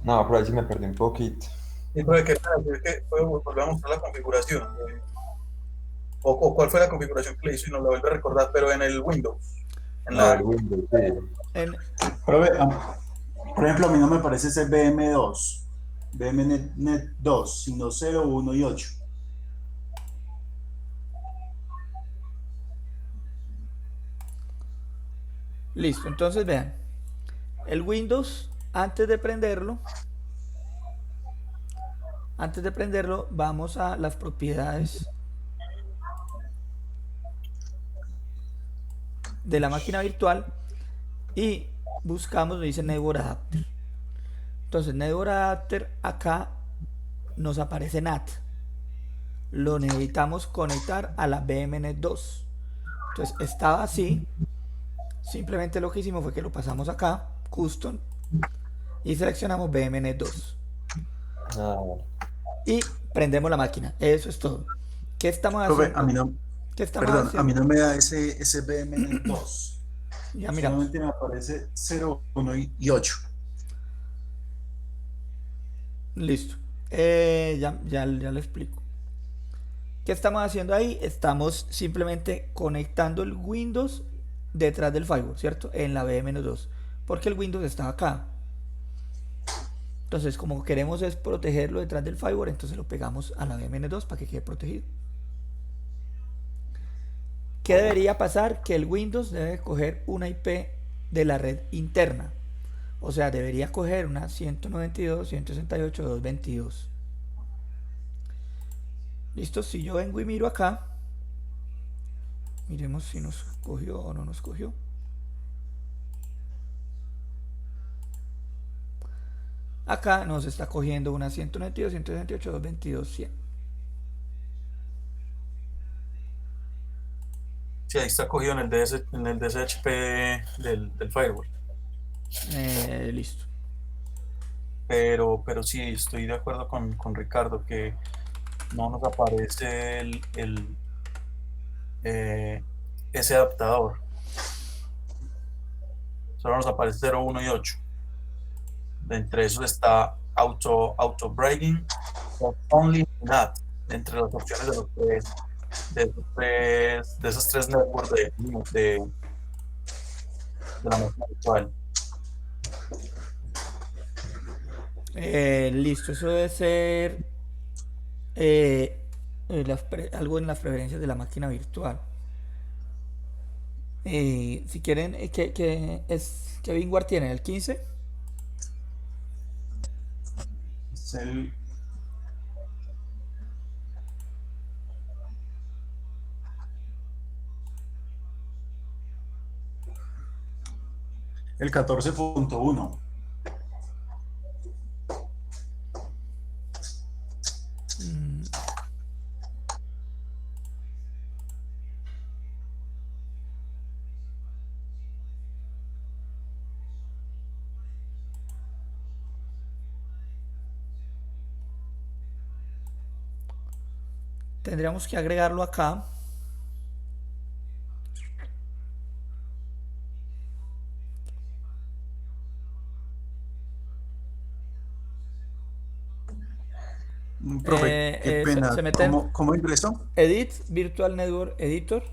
Speaker 9: No, por ahí sí me perdí un poquito.
Speaker 4: Y por que volver a mostrar la configuración. O cuál fue la configuración que le hizo y nos la vuelve a recordar, pero en el Windows.
Speaker 9: El Windows, sí.
Speaker 3: Por ejemplo, a mí no me parece ese BM2, BMNet 2, sino 0, 1 y 8.
Speaker 1: Listo, entonces vean, el Windows, antes de prenderlo, vamos a las propiedades de la máquina virtual y buscamos donde dice Network Adapter. Entonces Network Adapter, acá nos aparece NAT, lo necesitamos conectar a la BMN 2. Entonces estaba así, simplemente lo que hicimos fue que lo pasamos acá, Custom, y seleccionamos BMN 2 y prendemos la máquina. Eso es todo. ¿Qué estamos haciendo?
Speaker 3: A mí no,
Speaker 1: ¿Qué estamos
Speaker 3: perdón,
Speaker 1: haciendo?
Speaker 3: a mí no me da ese BMN 2.
Speaker 1: Ya miramos.
Speaker 3: Solamente me aparece 0, 1 y 8.
Speaker 1: Listo. Ya le explico. ¿Qué estamos haciendo ahí? Estamos simplemente conectando el Windows detrás del firewall, ¿cierto? En la BM-2. Porque el Windows está acá. Entonces, como queremos es protegerlo detrás del firewall, entonces lo pegamos a la BMN2 para que quede protegido. ¿Qué debería pasar? Que el Windows debe coger una IP de la red interna. O sea, debería coger una 192.168.222. Listo, si yo vengo y miro acá, miremos si nos cogió o no nos cogió. Acá nos está cogiendo una 192.168.222.100.
Speaker 4: Sí, ahí está cogido en el DSHP del firewall.
Speaker 1: Listo.
Speaker 4: Pero sí, estoy de acuerdo con Ricardo que no nos aparece ese adaptador. Solo nos aparece 0, 1 y 8. De entre esos está auto breaking, only NAT, entre las opciones de esos tres networks de la máquina virtual.
Speaker 1: Listo, eso debe ser algo en las preferencias de la máquina virtual. Si quieren, ¿qué VMware tiene? ¿El 15?
Speaker 3: Es el El 14.1.
Speaker 1: Tendríamos que agregarlo acá.
Speaker 3: Profe, qué pena.
Speaker 1: Se meten
Speaker 3: ¿Cómo ingresó?
Speaker 1: Edit, Virtual Network Editor.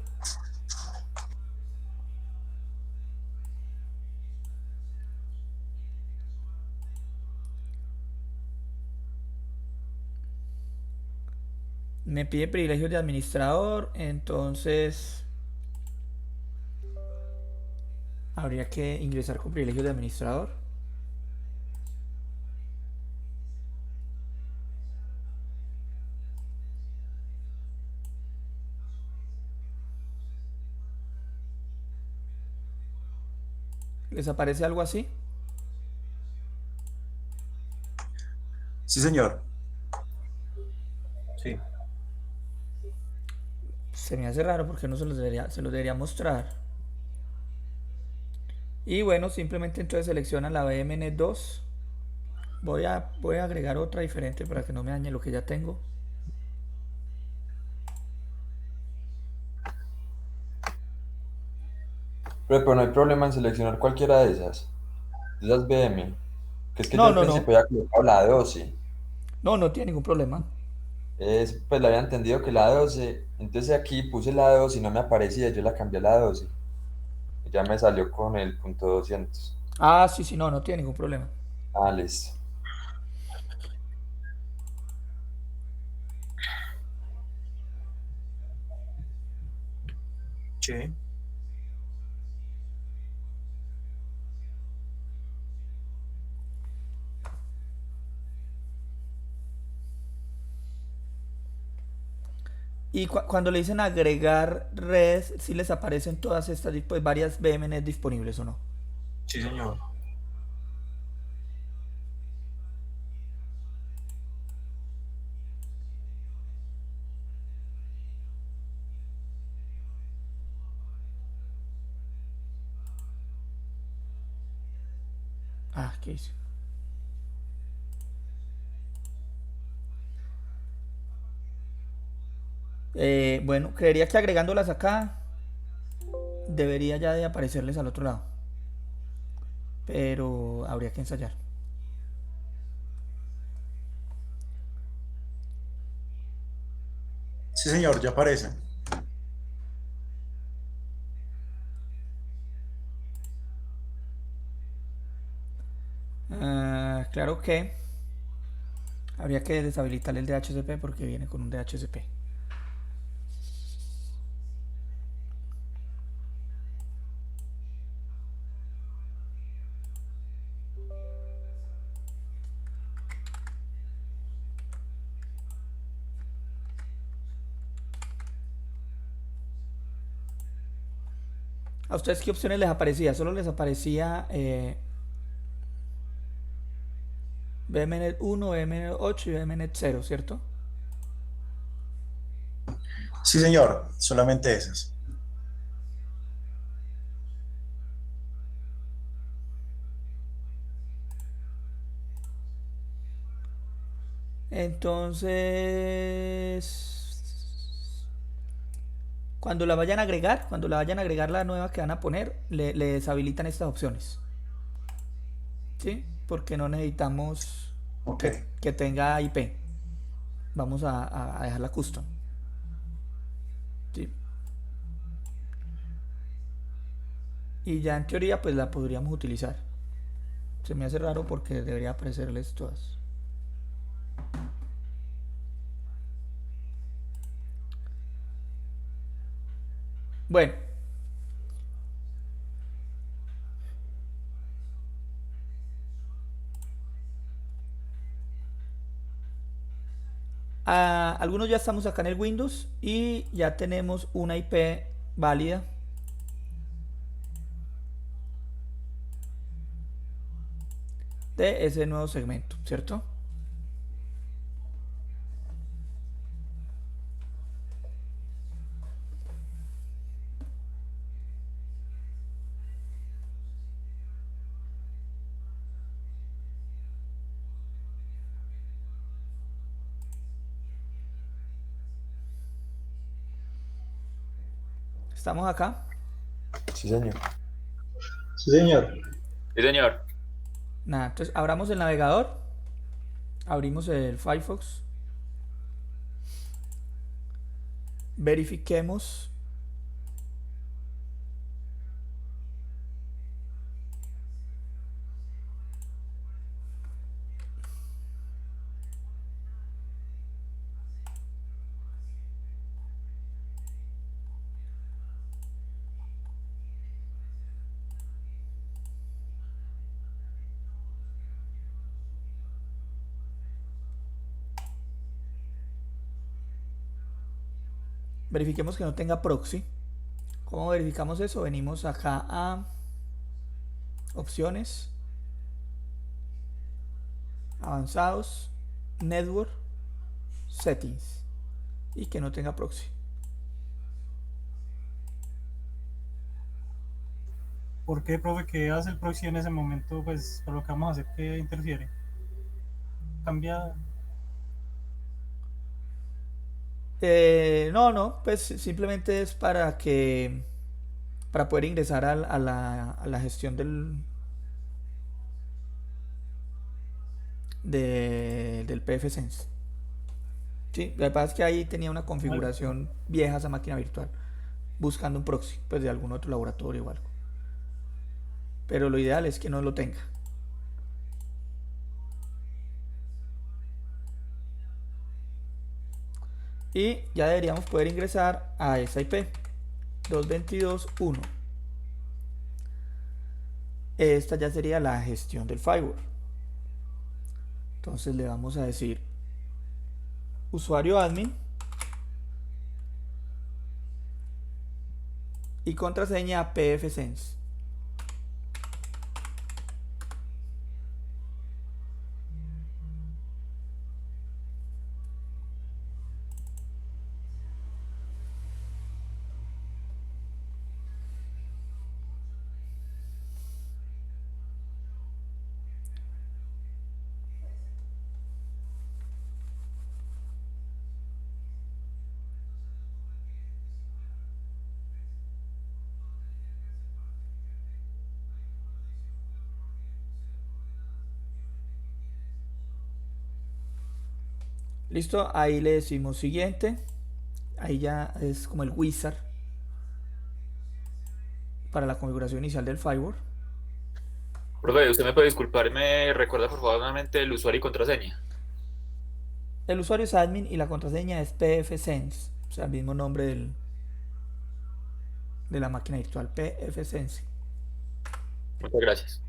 Speaker 1: Me pide privilegios de administrador, entonces habría que ingresar con privilegios de administrador. ¿Les aparece algo así?
Speaker 3: Sí, señor.
Speaker 4: Sí.
Speaker 1: Se me hace raro porque no se los debería mostrar. Y bueno, simplemente entonces seleccionan la BMNet 2. Voy a agregar otra diferente para que no me dañe lo que ya tengo.
Speaker 9: Pero no hay problema en seleccionar cualquiera de esas BM. Que es que yo
Speaker 1: No,
Speaker 9: al
Speaker 1: no,
Speaker 9: principio
Speaker 1: no.
Speaker 9: había colocado la 12.
Speaker 1: No tiene ningún problema.
Speaker 9: Pues le había entendido que la 12. Entonces aquí puse la 12 y no me aparecía. Yo la cambié a la 12. Y ya me salió con el punto 200.
Speaker 1: Ah, sí, no tiene ningún problema.
Speaker 9: Ah, listo.
Speaker 4: Sí.
Speaker 1: Y cuando le dicen agregar redes, ¿sí les aparecen todas estas, pues varias BMNet disponibles o no?
Speaker 4: Sí, señor.
Speaker 1: Ah, ¿qué hice? Bueno, creería que agregándolas acá debería ya de aparecerles al otro lado. Pero habría que ensayar.
Speaker 3: Sí, señor, ya aparece.
Speaker 1: Claro que habría que deshabilitar el DHCP porque viene con un DHCP. ¿A ustedes qué opciones les aparecía? Solo les aparecía BMNet 1, BMNet 8 y BMNet 0, ¿cierto?
Speaker 3: Sí, señor, solamente esas.
Speaker 1: Entonces, cuando la vayan a agregar la nueva que van a poner, le deshabilitan estas opciones. ¿Sí? Porque no necesitamos que tenga IP. Vamos a dejarla custom. ¿Sí? Y ya en teoría pues la podríamos utilizar. Se me hace raro porque debería aparecerles todas. Bueno. Algunos ya estamos acá en el Windows y ya tenemos una IP válida. de ese nuevo segmento, ¿cierto? ¿Estamos acá?
Speaker 9: Sí, señor.
Speaker 2: Sí, señor.
Speaker 10: Sí, señor.
Speaker 1: Nada, entonces abramos el navegador, abrimos el Firefox, verifiquemos verifiquemos que no tenga proxy. ¿Cómo verificamos eso? Venimos acá a opciones, avanzados, network, settings, y que no tenga proxy.
Speaker 7: ¿Por qué, profe? ¿Qué hace el proxy en ese momento? Pues por lo que vamos a hacer, ¿qué interfiere? Cambia.
Speaker 1: No, pues simplemente es para poder ingresar a la gestión del pfSense. Sí, lo que pasa es que ahí tenía una configuración vieja esa máquina virtual, buscando un proxy, pues de algún otro laboratorio o algo. Pero lo ideal es que no lo tenga. Y ya deberíamos poder ingresar a esa IP 222.1. Esta ya sería la gestión del firewall. Entonces le vamos a decir usuario admin y contraseña pfSense. Listo, ahí le decimos siguiente. Ahí ya es como el wizard para la configuración inicial del firewall.
Speaker 10: Profe, usted me puede disculpar, me recuerda por favor nuevamente el usuario y contraseña.
Speaker 1: El usuario es admin y la contraseña es pfSense, o sea, el mismo nombre de la máquina virtual, pfSense.
Speaker 10: Muchas gracias.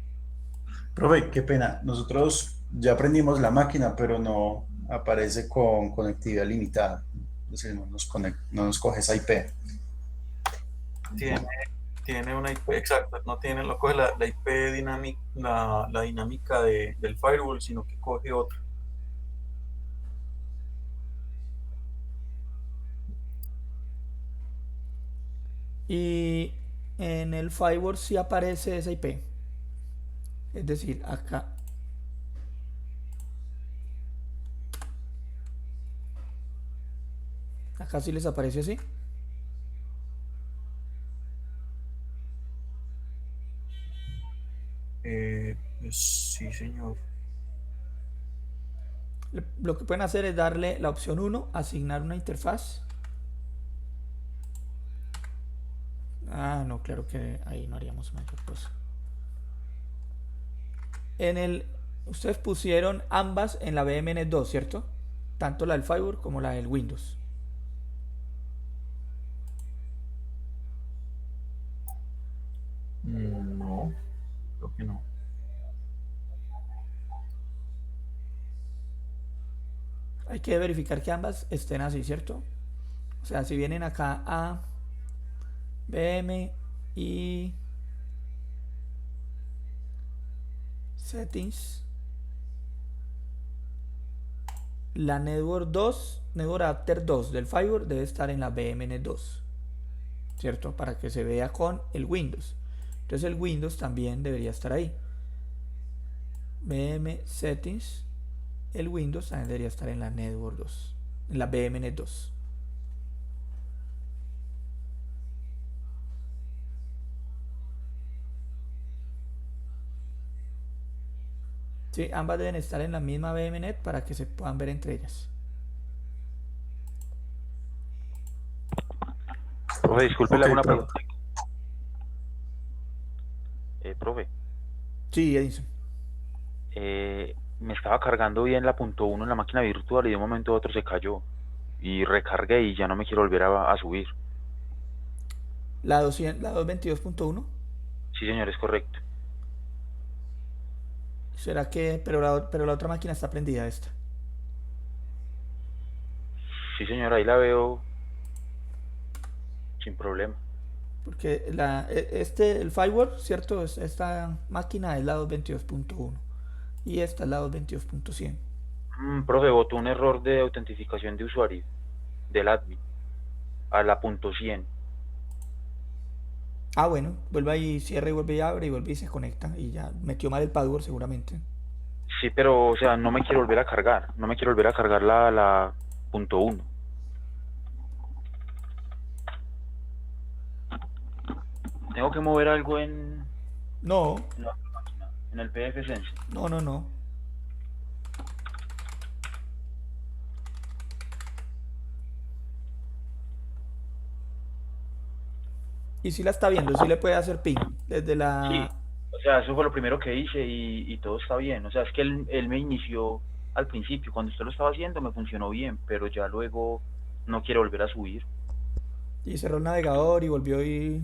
Speaker 3: Profe, qué pena. Nosotros ya aprendimos la máquina, pero no aparece con conectividad limitada. Es decir, no nos coge esa IP.
Speaker 4: Tiene una IP, exacto, no tiene, no coge la IP dinámica, la dinámica del firewall, sino que coge otra.
Speaker 1: Y en el firewall sí aparece esa IP. Es decir, acá. Acá sí les aparece así.
Speaker 4: Pues sí, señor.
Speaker 1: Lo que pueden hacer es darle la opción 1, asignar una interfaz. Ah, no, claro que ahí no haríamos mayor cosa. Ustedes pusieron ambas en la VMN2, ¿cierto? Tanto la del firewall como la del Windows.
Speaker 4: No, creo que no.
Speaker 1: Hay que verificar que ambas estén así, ¿cierto? O sea, si vienen acá a VM y Settings, la Network 2, Network Adapter 2 del firewall debe estar en la BMN 2, ¿cierto? Para que se vea con el Windows. Entonces el Windows también debería estar ahí. BM Settings, el Windows también debería estar en la Network 2, en la BMN 2. Sí, ambas deben estar en la misma BMNet para que se puedan ver entre ellas.
Speaker 13: Profe, disculpe,
Speaker 3: Ok,
Speaker 13: le hago una
Speaker 3: profe.
Speaker 13: pregunta. Profe,
Speaker 1: Sí, Edison.
Speaker 13: me estaba cargando bien la .1 en la máquina virtual y de un momento a otro se cayó. Y recargué y ya no me quiero volver a subir.
Speaker 1: La 222.1.
Speaker 13: Sí, señor, es correcto.
Speaker 1: ¿Será que, pero la otra máquina está prendida esta?
Speaker 13: Sí, señor, ahí la veo sin problema.
Speaker 1: Porque el firewall, ¿cierto? Esta máquina es la 222.1 y esta es la 222.100.
Speaker 13: Profe, botó un error de autentificación de usuario del admin a la .100.
Speaker 1: Ah, bueno, vuelve ahí, cierra y vuelve y abre y vuelve y se conecta y ya metió mal el password seguramente.
Speaker 13: Sí, pero, o sea, no me quiero volver a cargar. No me quiero volver a cargar la .1. Tengo que mover algo
Speaker 1: No,
Speaker 13: en la otra máquina, en el pfSense.
Speaker 1: no. Y si la está viendo, si le puede hacer ping desde
Speaker 13: Sí,
Speaker 1: la...
Speaker 13: o sea, eso fue lo primero que hice y todo está bien. O sea, es que él me inició al principio. Cuando usted lo estaba haciendo me funcionó bien, pero ya luego no quiero volver a subir.
Speaker 1: Y cerró el navegador y volvió y...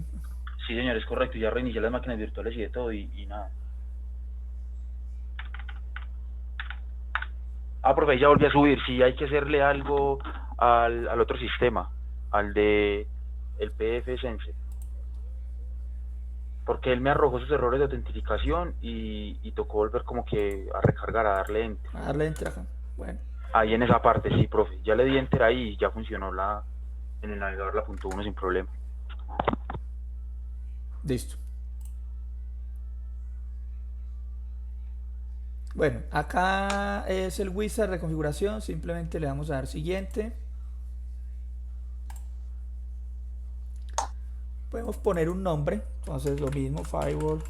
Speaker 13: Sí, señor, es correcto. Ya reinicié las máquinas virtuales y de todo y nada. Ah, profe, ya volví a subir. Sí, hay que hacerle algo al otro sistema, al de el pfSense. Porque él me arrojó sus errores de autentificación y tocó volver como que a recargar, a darle enter.
Speaker 1: A darle enter acá. Bueno,
Speaker 13: Ahí en esa parte, sí, profe. Ya le di enter ahí y ya funcionó en el navegador la .1 sin problema.
Speaker 1: listo. Bueno, acá es el wizard de configuración. Simplemente le vamos a dar siguiente. Podemos poner un nombre. Entonces lo mismo, firewall.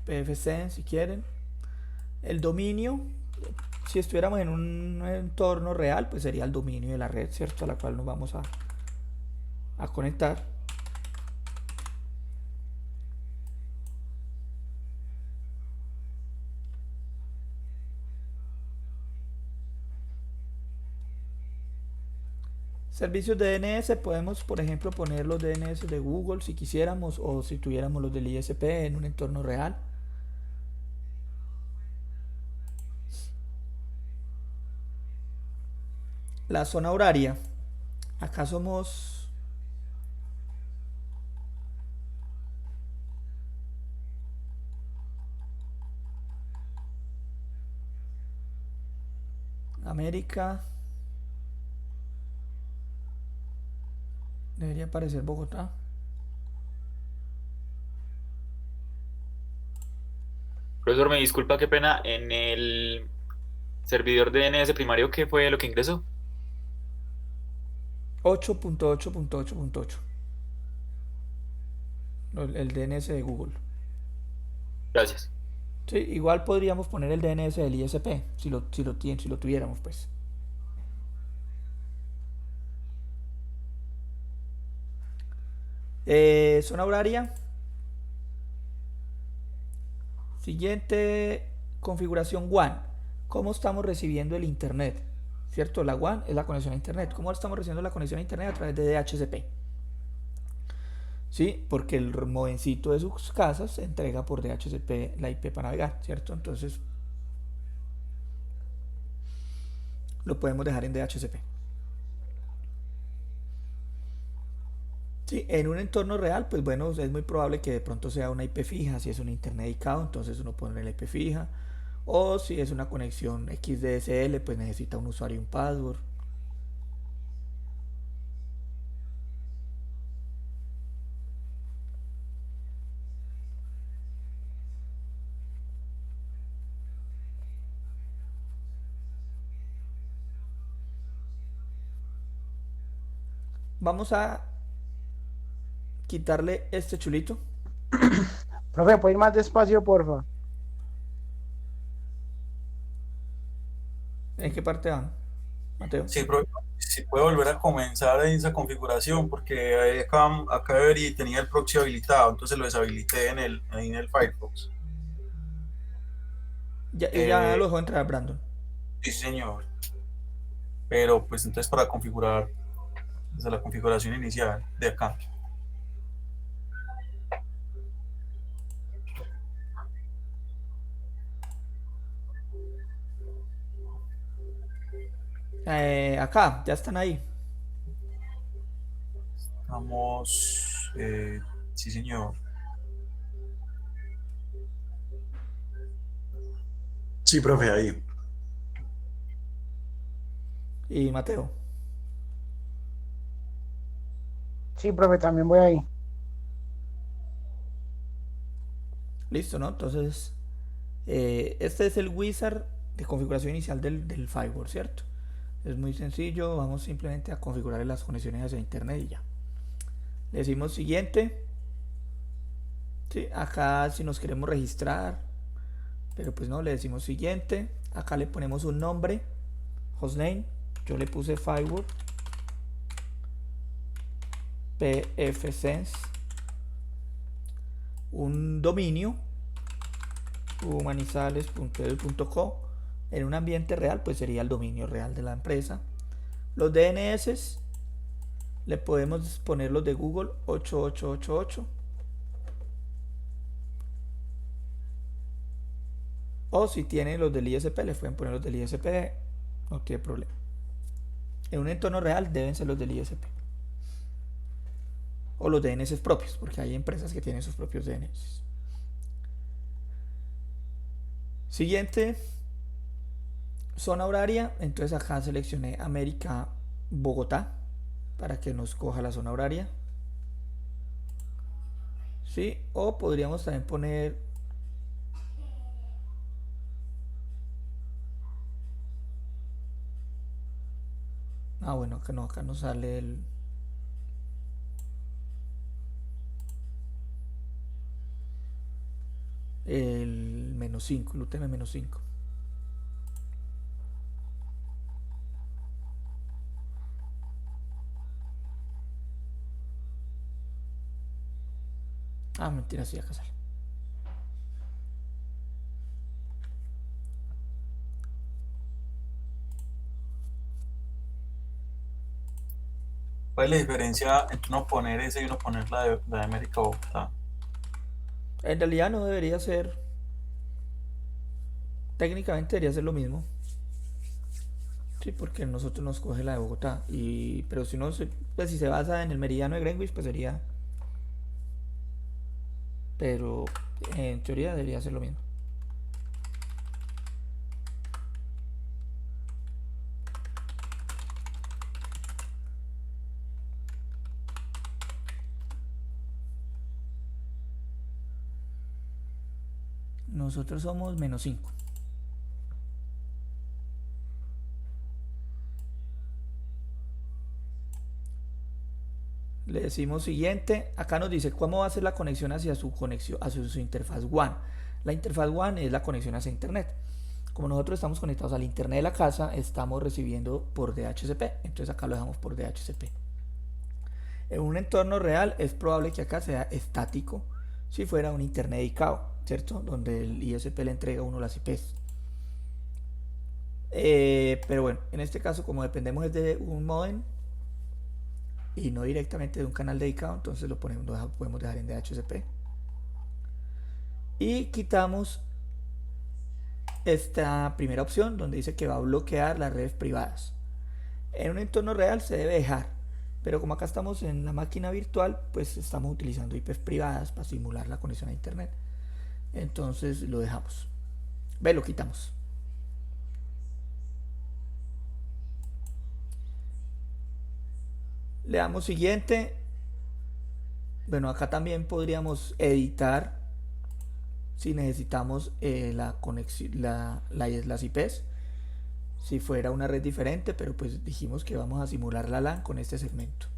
Speaker 1: PFSense si quieren. El dominio, si estuviéramos en un entorno real, pues sería el dominio de la red, ¿cierto? A la cual nos vamos a conectar. Servicios de DNS, podemos por ejemplo poner los DNS de Google si quisiéramos, o si tuviéramos los del ISP en un entorno real. La zona horaria, acá somos América, debería aparecer Bogotá.
Speaker 10: Profesor, me disculpa, qué pena. En el servidor de DNS primario, ¿qué fue lo que ingresó?
Speaker 1: 8.8.8.8, el DNS de Google.
Speaker 10: Gracias.
Speaker 1: Sí, igual podríamos poner el DNS del ISP si lo tuviéramos, pues. Zona horaria. Siguiente configuración WAN. ¿Cómo estamos recibiendo el internet? ¿Cierto? La WAN es la conexión a internet. ¿Cómo estamos recibiendo la conexión a internet? A través de DHCP. ¿Sí? Porque el modencito de sus casas se entrega por DHCP la IP para navegar, ¿cierto? Entonces lo podemos dejar en DHCP. Sí, en un entorno real, pues bueno, es muy probable que de pronto sea una IP fija. Si es un internet dedicado, entonces uno pone la IP fija. O si es una conexión XDSL, pues necesita un usuario y un password. Vamos a quitarle este chulito.
Speaker 12: Profe, ¿puede ir más despacio, porfa?
Speaker 1: ¿En qué parte van, Mateo?
Speaker 4: Sí, si puedo volver a comenzar en esa configuración, porque acá de ver y tenía el proxy habilitado, entonces lo deshabilité ahí en el Firefox.
Speaker 1: Ya lo dejó entrar Brandon.
Speaker 4: Sí, señor. Pero pues entonces para configurar desde la configuración inicial de acá.
Speaker 1: Acá, ya están ahí.
Speaker 4: Vamos, sí, señor.
Speaker 3: Sí, profe, ahí.
Speaker 1: Y Mateo.
Speaker 12: Sí, profe, también voy ahí.
Speaker 1: Listo, ¿no? Entonces, este es el wizard de configuración inicial del firewall, ¿cierto? Es muy sencillo, vamos simplemente a configurar las conexiones hacia internet y ya. Le decimos siguiente. Sí, acá si nos queremos registrar, pero pues no, le decimos siguiente. Acá le ponemos un nombre, hostname. Yo le puse firewall pfsense, un dominio humanizales.edu.co. En un ambiente real pues sería el dominio real de la empresa. Los DNS le podemos poner los de Google 8888, o si tienen los del ISP les pueden poner los del ISP, no tiene problema. En un entorno real deben ser los del ISP o los DNS propios, porque hay empresas que tienen sus propios DNS. Siguiente, zona horaria. Entonces acá seleccioné América Bogotá para que nos coja la zona horaria. Sí, o podríamos también poner bueno, acá no, acá nos sale el -5, el UTM -5. Mentira, sí, acá sale.
Speaker 4: ¿Cuál es la diferencia entre uno poner ese y uno poner la de América Bogotá?
Speaker 1: En realidad no debería ser. Técnicamente debería ser lo mismo. Sí, porque nosotros nos coge la de Bogotá. Pero si no, pues si se basa en el meridiano de Greenwich, pues sería. Pero en teoría debería ser lo mismo. Nosotros somos -5. Le decimos siguiente. Acá nos dice cómo va a ser la conexión hacia su interfaz WAN. La interfaz WAN es la conexión hacia internet. Como nosotros estamos conectados al internet de la casa, estamos recibiendo por DHCP. Entonces acá lo dejamos por DHCP. En un entorno real es probable que acá sea estático si fuera un internet dedicado, ¿cierto? Donde el ISP le entrega a uno las IPs. Pero bueno, en este caso como dependemos de un modem y no directamente de un canal dedicado, entonces lo podemos dejar en DHCP. Y quitamos esta primera opción donde dice que va a bloquear las redes privadas. En un entorno real se debe dejar, Pero como acá estamos en la máquina virtual, pues estamos utilizando IPs privadas para simular la conexión a internet. Entonces lo dejamos. Ve, lo quitamos. Le damos siguiente. Bueno, acá también podríamos editar si necesitamos la conexión, las IPs, si fuera una red diferente, pero pues dijimos que vamos a simular la LAN con este segmento.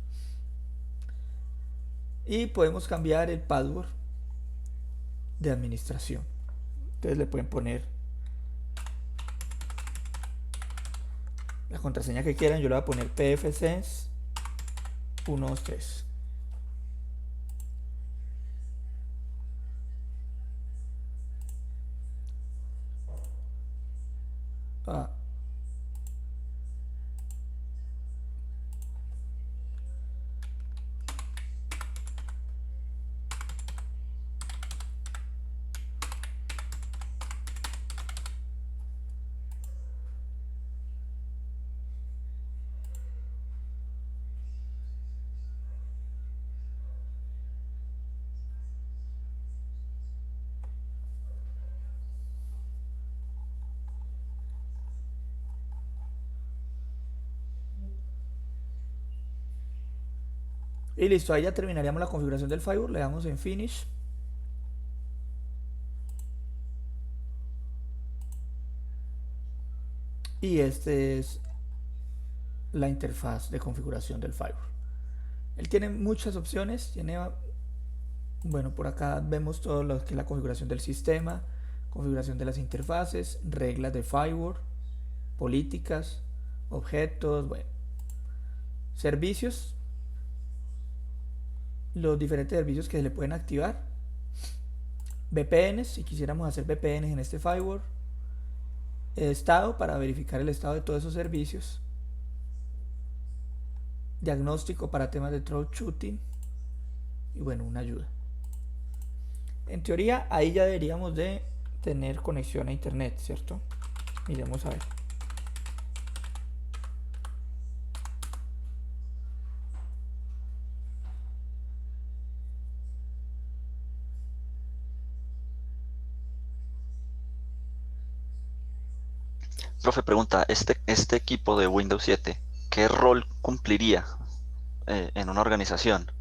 Speaker 1: Y podemos cambiar el password de administración. Entonces le pueden poner la contraseña que quieran. Yo le voy a poner pfsense 123. Y listo, ahí ya terminaríamos la configuración del firewall. Le damos en Finish. Y este es la interfaz de configuración del firewall. Él tiene muchas opciones. Tiene, bueno, por acá vemos todo lo que es la configuración del sistema, configuración de las interfaces, reglas de firewall, políticas, objetos, bueno, servicios, los diferentes servicios que se le pueden activar, VPNs, si quisiéramos hacer VPNs en este firewall, estado para verificar el estado de todos esos servicios, diagnóstico para temas de troubleshooting y bueno, una ayuda. En teoría ahí ya deberíamos de tener conexión a internet, ¿cierto? Miremos a ver.
Speaker 11: Profe, pregunta, este equipo de Windows 7, ¿qué rol cumpliría en una organización?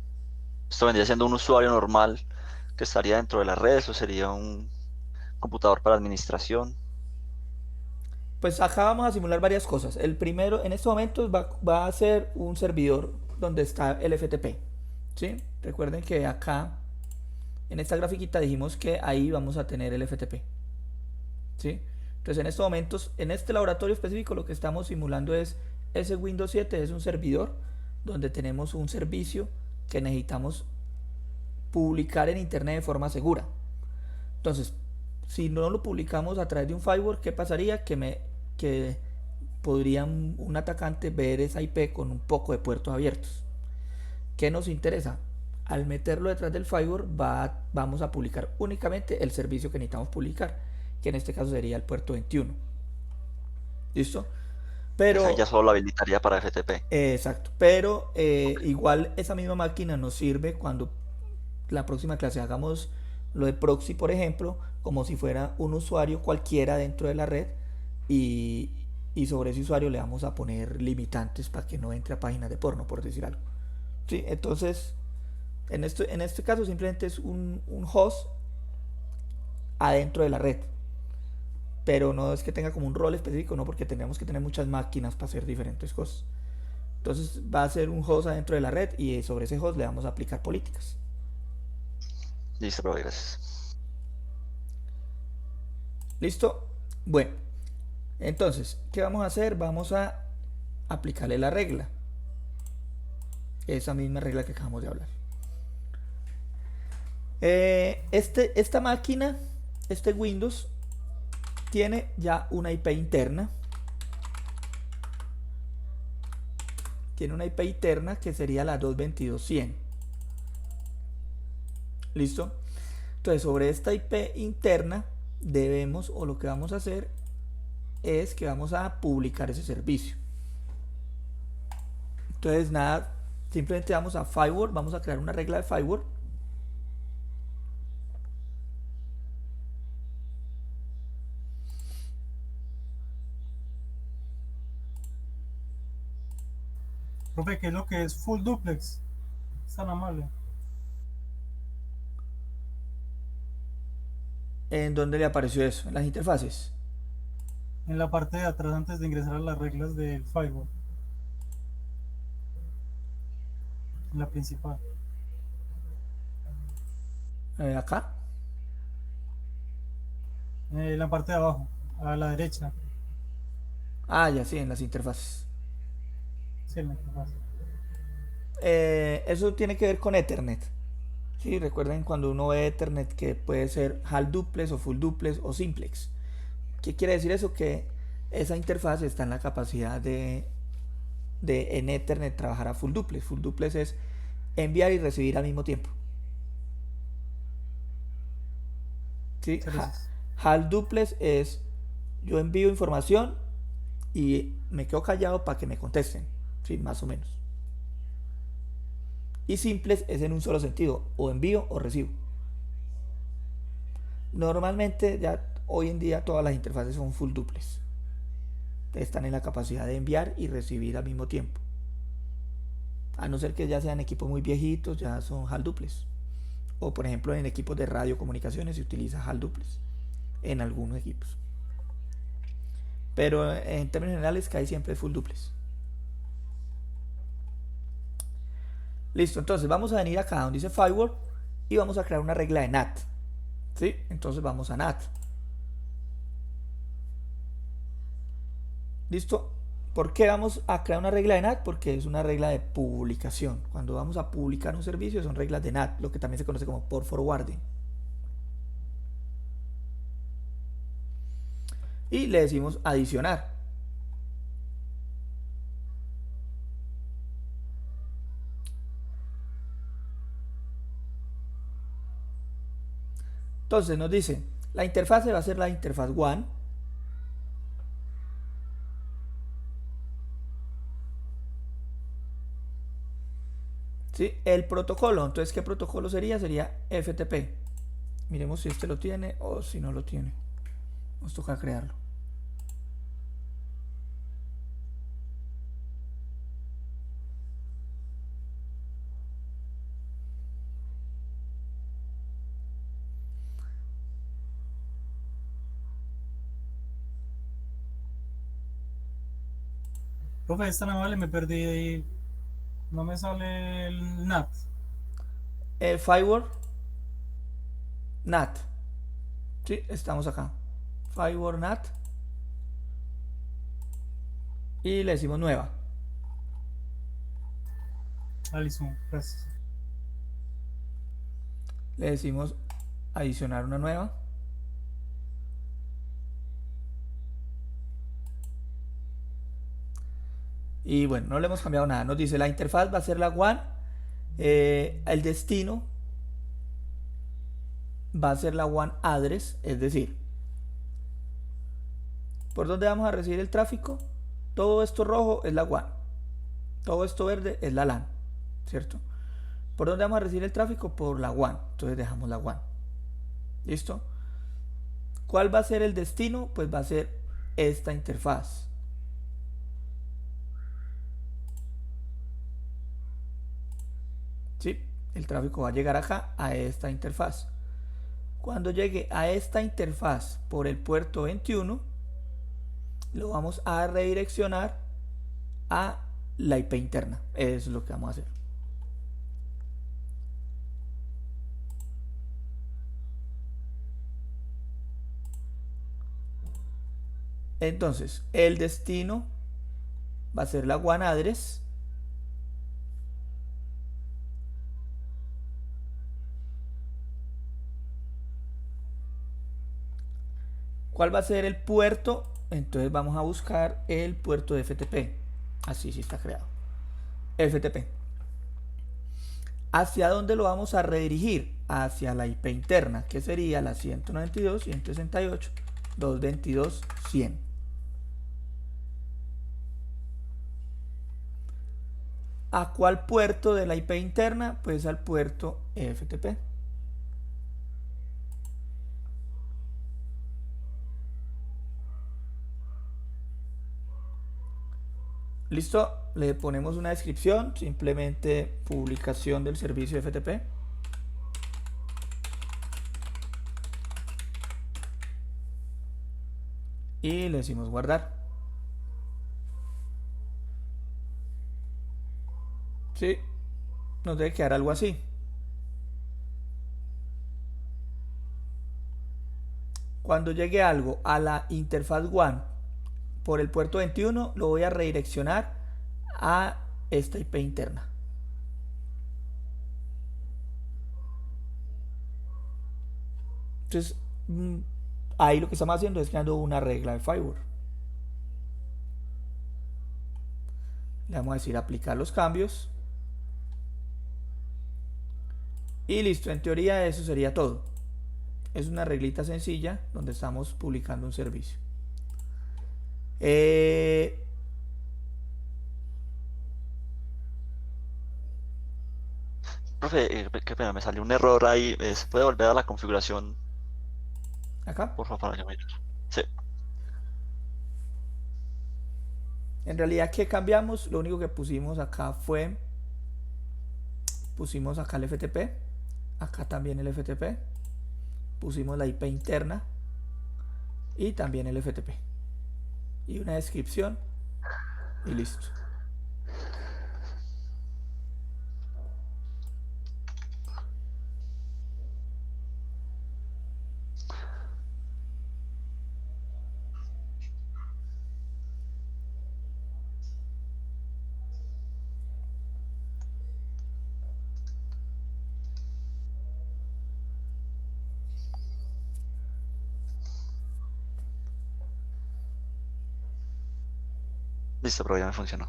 Speaker 11: ¿Esto vendría siendo un usuario normal que estaría dentro de las redes o sería un computador para administración?
Speaker 1: Pues acá vamos a simular varias cosas. El primero, en estos momentos, va a ser un servidor donde está el FTP, ¿sí? Recuerden que acá, en esta grafiquita, dijimos que ahí vamos a tener el FTP, ¿sí? Entonces en estos momentos, en este laboratorio específico, lo que estamos simulando es ese Windows 7, es un servidor donde tenemos un servicio que necesitamos publicar en internet de forma segura. Entonces, si no lo publicamos a través de un firewall, ¿qué pasaría? Que podría un atacante ver esa IP con un poco de puertos abiertos. ¿Qué nos interesa? Al meterlo detrás del firewall vamos a publicar únicamente el servicio que necesitamos publicar, que en este caso sería el puerto 21. ¿Listo? Pero
Speaker 11: Esa ya solo lo habilitaría para FTP.
Speaker 1: exacto, pero igual esa misma máquina nos sirve cuando la próxima clase hagamos lo de proxy, por ejemplo, como si fuera un usuario cualquiera dentro de la red y sobre ese usuario le vamos a poner limitantes para que no entre a páginas de porno, por decir algo. ¿Sí? Entonces, en este caso simplemente es un host adentro de la red. Pero no es que tenga como un rol específico, no, porque tendríamos que tener muchas máquinas para hacer diferentes cosas. Entonces va a ser un host adentro de la red y sobre ese host le vamos a aplicar políticas.
Speaker 11: Listo, profe, gracias.
Speaker 1: ¿Listo? Bueno, entonces, ¿qué vamos a hacer? Vamos a aplicarle la regla. Esa misma regla que acabamos de hablar. Esta máquina, este Windows, tiene ya una IP interna. Tiene una IP interna que sería la 222.100. ¿Listo? Entonces, sobre esta IP interna debemos, o lo que vamos a hacer es que vamos a publicar ese servicio. Entonces, nada, Simplemente vamos a Firewall, vamos a crear una regla de Firewall.
Speaker 7: Profe, ¿qué es lo que es full duplex? Es tan amable.
Speaker 1: ¿En dónde le apareció eso? En las interfaces.
Speaker 7: En la parte de atrás antes de ingresar a las reglas del firewall. En la principal.
Speaker 1: Acá.
Speaker 7: En la parte de abajo, a la derecha.
Speaker 1: Ah, ya sí, en las interfaces.
Speaker 7: Sí, en la interfaz.
Speaker 1: Eso tiene que ver con Ethernet. Sí, recuerden cuando uno ve Ethernet que puede ser half duplex o full duplex o simplex. ¿Qué quiere decir eso? Que esa interfaz está en la capacidad de en Ethernet trabajar a full duplex. Full duplex es enviar y recibir al mismo tiempo. ¿Sí? Half duplex es yo envío información y me quedo callado para que me contesten. Sí, más o menos. Y simples es en un solo sentido, o envío o recibo. Normalmente ya hoy en día todas las interfaces son full duplex. Están en la capacidad de enviar y recibir al mismo tiempo. A no ser que ya sean equipos muy viejitos, ya son half duplex. O por ejemplo en equipos de radiocomunicaciones se utiliza half duplex en algunos equipos. Pero en términos generales casi siempre es full duplex. Listo, entonces vamos a venir acá donde dice Firewall y vamos a crear una regla de NAT. ¿Sí? Entonces vamos a NAT. ¿Listo? ¿Por qué vamos a crear una regla de NAT? Porque es una regla de publicación. Cuando vamos a publicar un servicio son reglas de NAT, lo que también se conoce como port forwarding. Y le decimos adicionar. Entonces nos dice, la interfaz va a ser la interfaz WAN. ¿Sí? El protocolo, entonces ¿qué protocolo sería? Sería FTP. Miremos si este lo tiene o si no lo tiene. Nos toca crearlo.
Speaker 7: Profe, es tan amable, me perdí ahí. No me sale el NAT.
Speaker 1: Firewall NAT. Sí, estamos acá. Firewall NAT. Y le decimos nueva.
Speaker 7: Listo, gracias.
Speaker 1: Le decimos adicionar una nueva. Y bueno, no le hemos cambiado nada. Nos dice la interfaz va a ser la WAN. El destino va a ser la WAN address. Es decir, ¿por dónde vamos a recibir el tráfico? Todo esto rojo es la WAN. Todo esto verde es la LAN. ¿Cierto? ¿Por dónde vamos a recibir el tráfico? Por la WAN. Entonces dejamos la WAN. ¿Listo? ¿Cuál va a ser el destino? Pues va a ser esta interfaz. ¿Sí? El tráfico va a llegar acá a esta interfaz. Cuando llegue a esta interfaz por el puerto 21, lo vamos a redireccionar a la IP interna. Eso es lo que vamos a hacer. Entonces, el destino va a ser la WAN address. ¿Cuál va a ser el puerto? Entonces vamos a buscar el puerto de FTP. Así sí está creado. FTP. ¿Hacia dónde lo vamos a redirigir? Hacia la IP interna, que sería la 192.168.222.100. ¿A cuál puerto de la IP interna? Pues al puerto FTP. Listo, le ponemos una descripción, simplemente publicación del servicio FTP. Y le decimos guardar. Sí, nos debe quedar algo así. Cuando llegue algo a la interfaz WAN por el puerto 21, lo voy a redireccionar a esta IP interna. Entonces, ahí lo que estamos haciendo es creando una regla de firewall. Le vamos a decir aplicar los cambios. Y listo, en teoría eso sería todo. Es una reglita sencilla donde estamos publicando un servicio.
Speaker 11: Profe, qué pena, me salió un error ahí. ¿Se puede volver a la configuración?
Speaker 1: ¿Acá?
Speaker 11: Por favor, para yo mirar. Sí.
Speaker 1: En realidad, ¿qué cambiamos? Lo único que pusimos acá fue... Pusimos acá el FTP. Acá también el FTP. Pusimos la IP interna. Y también el FTP. Y una descripción. Y listo.
Speaker 11: Listo, pero ya me funcionó.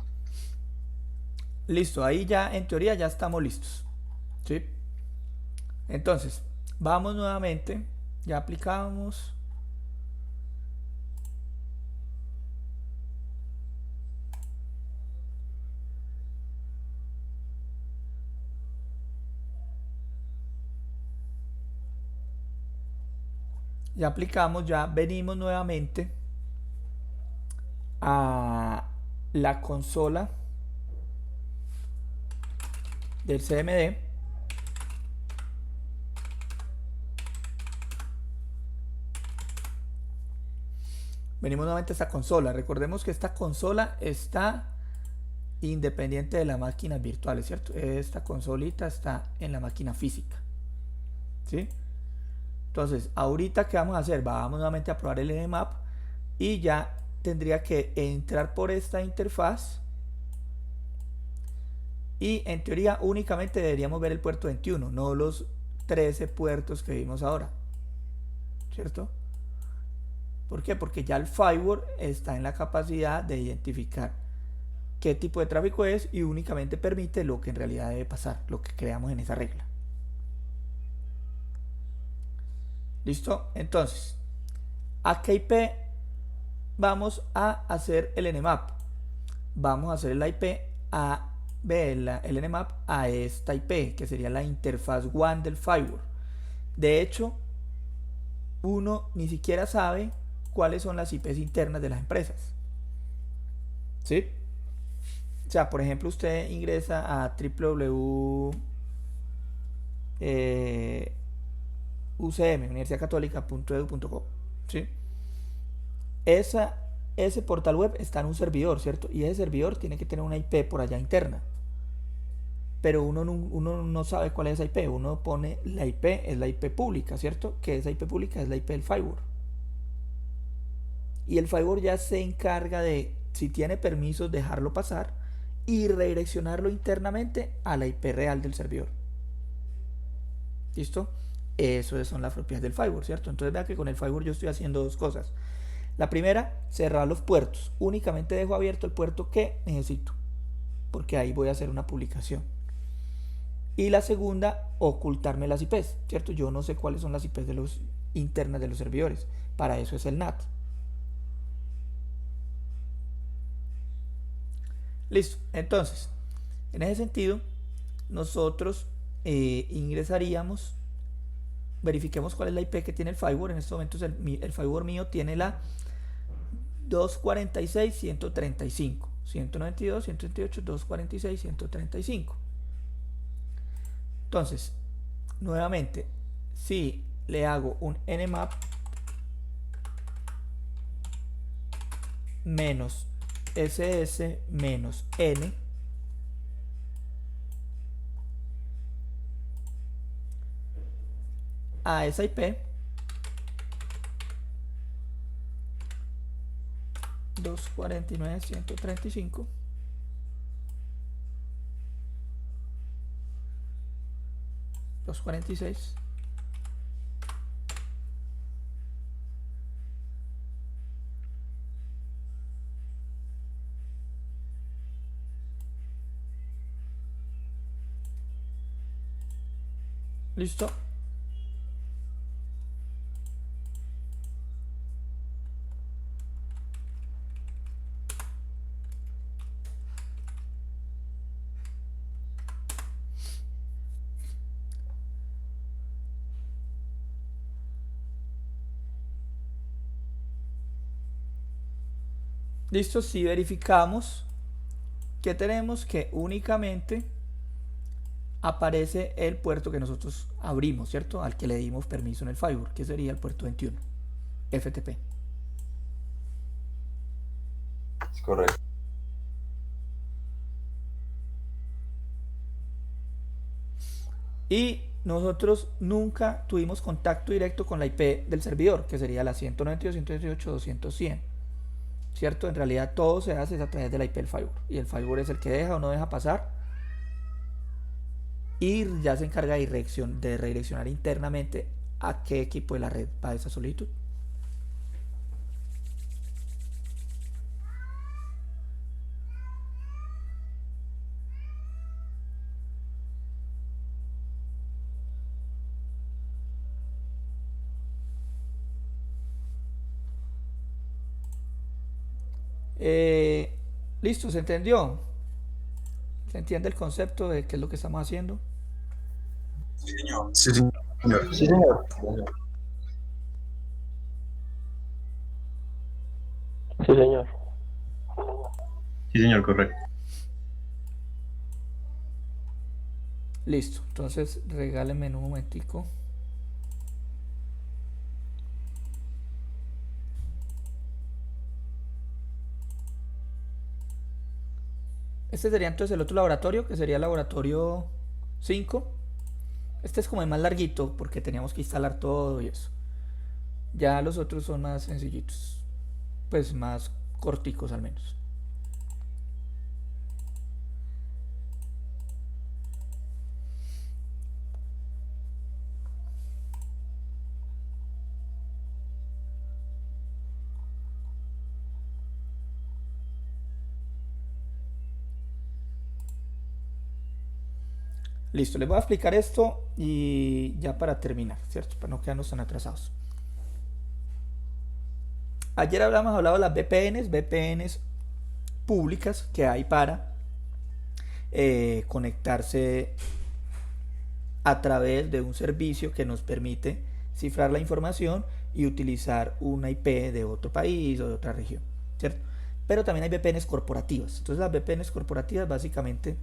Speaker 1: Listo, ahí ya en teoría ya estamos listos. ¿Sí? Entonces, vamos nuevamente. Ya aplicamos. Ya aplicamos, ya venimos nuevamente a la consola del CMD. Venimos nuevamente a esta consola. Recordemos que esta consola está independiente de las máquinas virtuales, ¿cierto? Esta consolita está en la máquina física. ¿Sí? Entonces, ahorita, ¿qué vamos a hacer? Vamos nuevamente a probar el Nmap y ya tendría que entrar por esta interfaz y en teoría únicamente deberíamos ver el puerto 21, no los 13 puertos que vimos ahora, ¿cierto? ¿Por qué? Porque ya el firewall está en la capacidad de identificar qué tipo de tráfico es y únicamente permite lo que en realidad debe pasar, lo que creamos en esa regla. ¿Listo? Entonces, ¿a qué IP vamos a hacer el Nmap? Vamos a hacer la IP el Nmap a esta IP, que sería la interfaz WAN del firewall. De hecho, uno ni siquiera sabe cuáles son las IPs internas de las empresas. ¿Sí? O sea, por ejemplo, usted ingresa a universidadcatólica.edu.co, ¿sí? Ese portal web está en un servidor, ¿cierto? Y ese servidor tiene que tener una IP por allá interna. Pero uno no sabe cuál es esa IP. Uno pone la IP, es la IP pública, ¿cierto? Que esa IP pública es la IP del firewall. Y el firewall ya se encarga de, si tiene permisos, dejarlo pasar y redireccionarlo internamente a la IP real del servidor. ¿Listo? Eso son las propiedades del firewall, ¿cierto? Entonces vea que con el firewall yo estoy haciendo dos cosas. La primera, cerrar los puertos. Únicamente dejo abierto el puerto que necesito, porque ahí voy a hacer una publicación. Y la segunda, ocultarme las IPs, ¿cierto? Yo no sé cuáles son las IPs internas de los servidores. Para eso es el NAT. Listo. Entonces, En ese sentido, nosotros ingresaríamos, verifiquemos cuál es la IP que tiene el firewall. En estos momentos el firewall mío tiene la 246.135, 192, 138, 246, 135. Entonces, nuevamente, si le hago un nmap menos ss menos n, a esa IP 249.135, los 46, listo. Listo, si verificamos que tenemos que únicamente aparece el puerto que nosotros abrimos, ¿cierto? Al que le dimos permiso en el firewall, que sería el puerto 21, FTP.
Speaker 9: Es correcto.
Speaker 1: Y nosotros nunca tuvimos contacto directo con la IP del servidor, que sería la 192.168.200.100. ¿Cierto? En realidad todo se hace a través de la IP del firewall, y el firewall es el que deja o no deja pasar, y ya se encarga de redireccionar internamente a qué equipo de la red va esa solicitud. Listo, ¿se entendió? ¿Se entiende el concepto de qué es lo que estamos haciendo?
Speaker 3: Sí, señor. Sí, señor.
Speaker 8: Sí, señor. Sí, señor.
Speaker 5: Sí, señor, correcto.
Speaker 1: Listo, entonces regálenme un momentico. Este sería entonces el otro laboratorio, que sería el laboratorio 5. Este es como el más larguito porque teníamos que instalar todo y eso. Ya los otros son más sencillitos, pues más corticos al menos. Listo, les voy a explicar esto y ya para terminar, ¿cierto? Para no quedarnos tan atrasados. Ayer habíamos hablado de las VPNs públicas que hay para conectarse a través de un servicio que nos permite cifrar la información y utilizar una IP de otro país o de otra región, ¿cierto? Pero también hay VPNs corporativas. Entonces las VPNs corporativas básicamente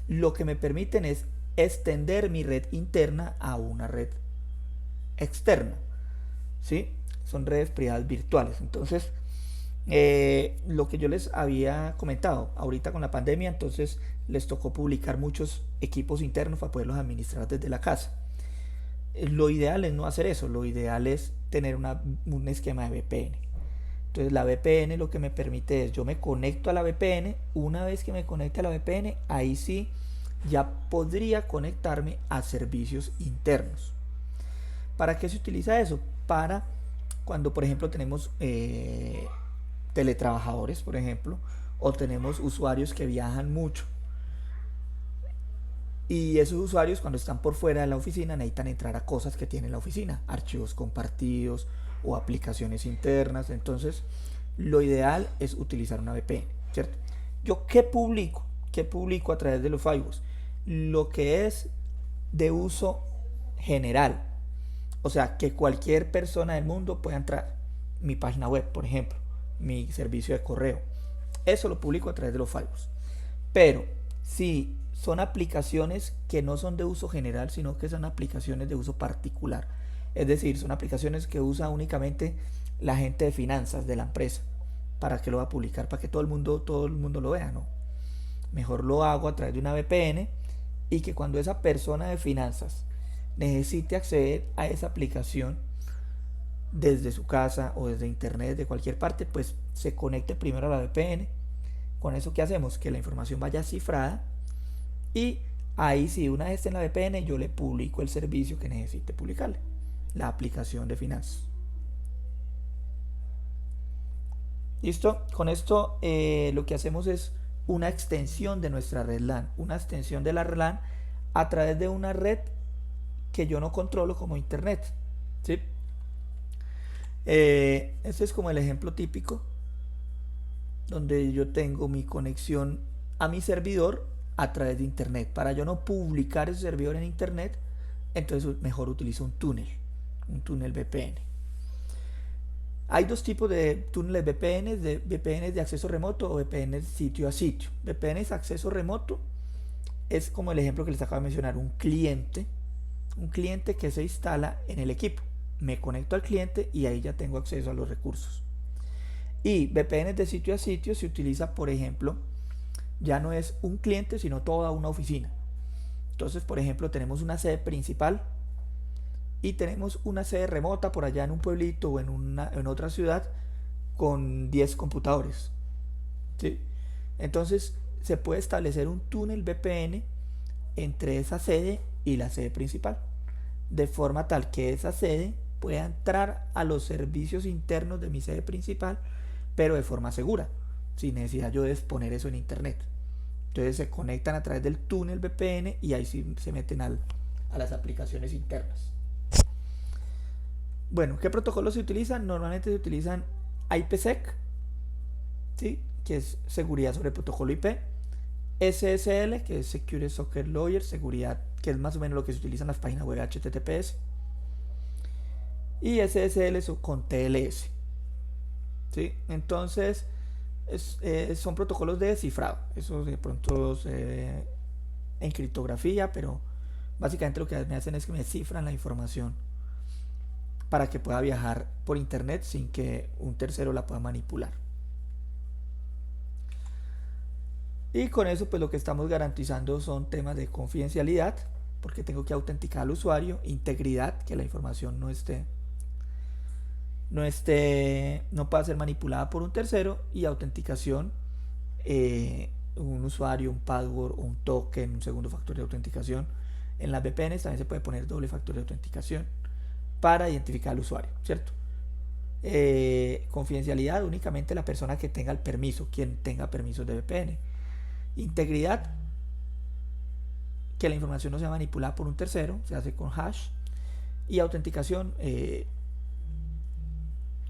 Speaker 1: lo que me permiten es extender mi red interna a una red externa, ¿sí? Son redes privadas virtuales. Entonces lo que yo les había comentado ahorita con la pandemia, entonces les tocó publicar muchos equipos internos para poderlos administrar desde la casa. Lo ideal es no hacer eso, lo ideal es tener un esquema de VPN. Entonces la VPN lo que me permite es, yo me conecto a la VPN, una vez que me conecte a la VPN, ahí sí ya podría conectarme a servicios internos. ¿Para qué se utiliza eso? Para cuando por ejemplo tenemos teletrabajadores, por ejemplo, o tenemos usuarios que viajan mucho, y esos usuarios cuando están por fuera de la oficina necesitan entrar a cosas que tiene la oficina, archivos compartidos o aplicaciones internas. Entonces lo ideal es utilizar una VPN, ¿cierto? ¿Yo qué publico? ¿qué publico a través de los firewalls? Lo que es de uso general, o sea, que cualquier persona del mundo pueda entrar. Mi página web, por ejemplo, mi servicio de correo, eso lo publico a través de los firewalls. Pero si son aplicaciones que no son de uso general, sino que son aplicaciones de uso particular, es decir, son aplicaciones que usa únicamente la gente de finanzas de la empresa, ¿para qué lo va a publicar? Para que todo el mundo lo vea, ¿no? Mejor lo hago a través de una VPN, y que cuando esa persona de finanzas necesite acceder a esa aplicación desde su casa o desde internet, de cualquier parte, pues se conecte primero a la VPN. Con eso, ¿qué hacemos? Que la información vaya cifrada, y ahí sí, una vez en la VPN, yo le publico el servicio que necesite publicarle, la aplicación de finanzas. ¿Listo? Con esto lo que hacemos es una extensión de nuestra red LAN, una extensión de la LAN a través de una red que yo no controlo como internet, ¿sí? Este es como el ejemplo típico donde yo tengo mi conexión a mi servidor a través de internet. Para yo no publicar ese servidor en internet, entonces mejor utilizo un túnel VPN. Hay dos tipos de túneles VPN, VPN de acceso remoto o VPN sitio a sitio. VPN de acceso remoto es como el ejemplo que les acabo de mencionar, un cliente que se instala en el equipo. Me conecto al cliente y ahí ya tengo acceso a los recursos. Y VPN de sitio a sitio se utiliza, por ejemplo, ya no es un cliente, sino toda una oficina. Entonces, por ejemplo, tenemos una sede principal y tenemos una sede remota por allá en un pueblito o en otra ciudad con 10 computadores, ¿sí? Entonces se puede establecer un túnel VPN entre esa sede y la sede principal, de forma tal que esa sede pueda entrar a los servicios internos de mi sede principal, pero de forma segura, sin necesidad yo de exponer eso en internet. Entonces se conectan a través del túnel VPN y ahí sí se meten a las aplicaciones internas. Bueno, ¿qué protocolos se utilizan? Normalmente se utilizan IPsec, ¿sí? Que es seguridad sobre protocolo IP, SSL, que es Secure Socket Lawyer, seguridad, que es más o menos lo que se utiliza en las páginas web HTTPS, y SSL con TLS, ¿sí? Entonces son protocolos de cifrado, eso de pronto en criptografía, pero básicamente lo que me hacen es que me cifran la información para que pueda viajar por internet sin que un tercero la pueda manipular. Y con eso pues lo que estamos garantizando son temas de confidencialidad, porque tengo que autenticar al usuario, integridad, que la información no pueda ser manipulada por un tercero, y autenticación, un usuario, un password, un token, un segundo factor de autenticación. En las VPNs también se puede poner doble factor de autenticación para identificar al usuario, ¿cierto? Confidencialidad, únicamente la persona que tenga el permiso, quien tenga permisos de VPN. Integridad, que la información no sea manipulada por un tercero, se hace con hash. Y autenticación,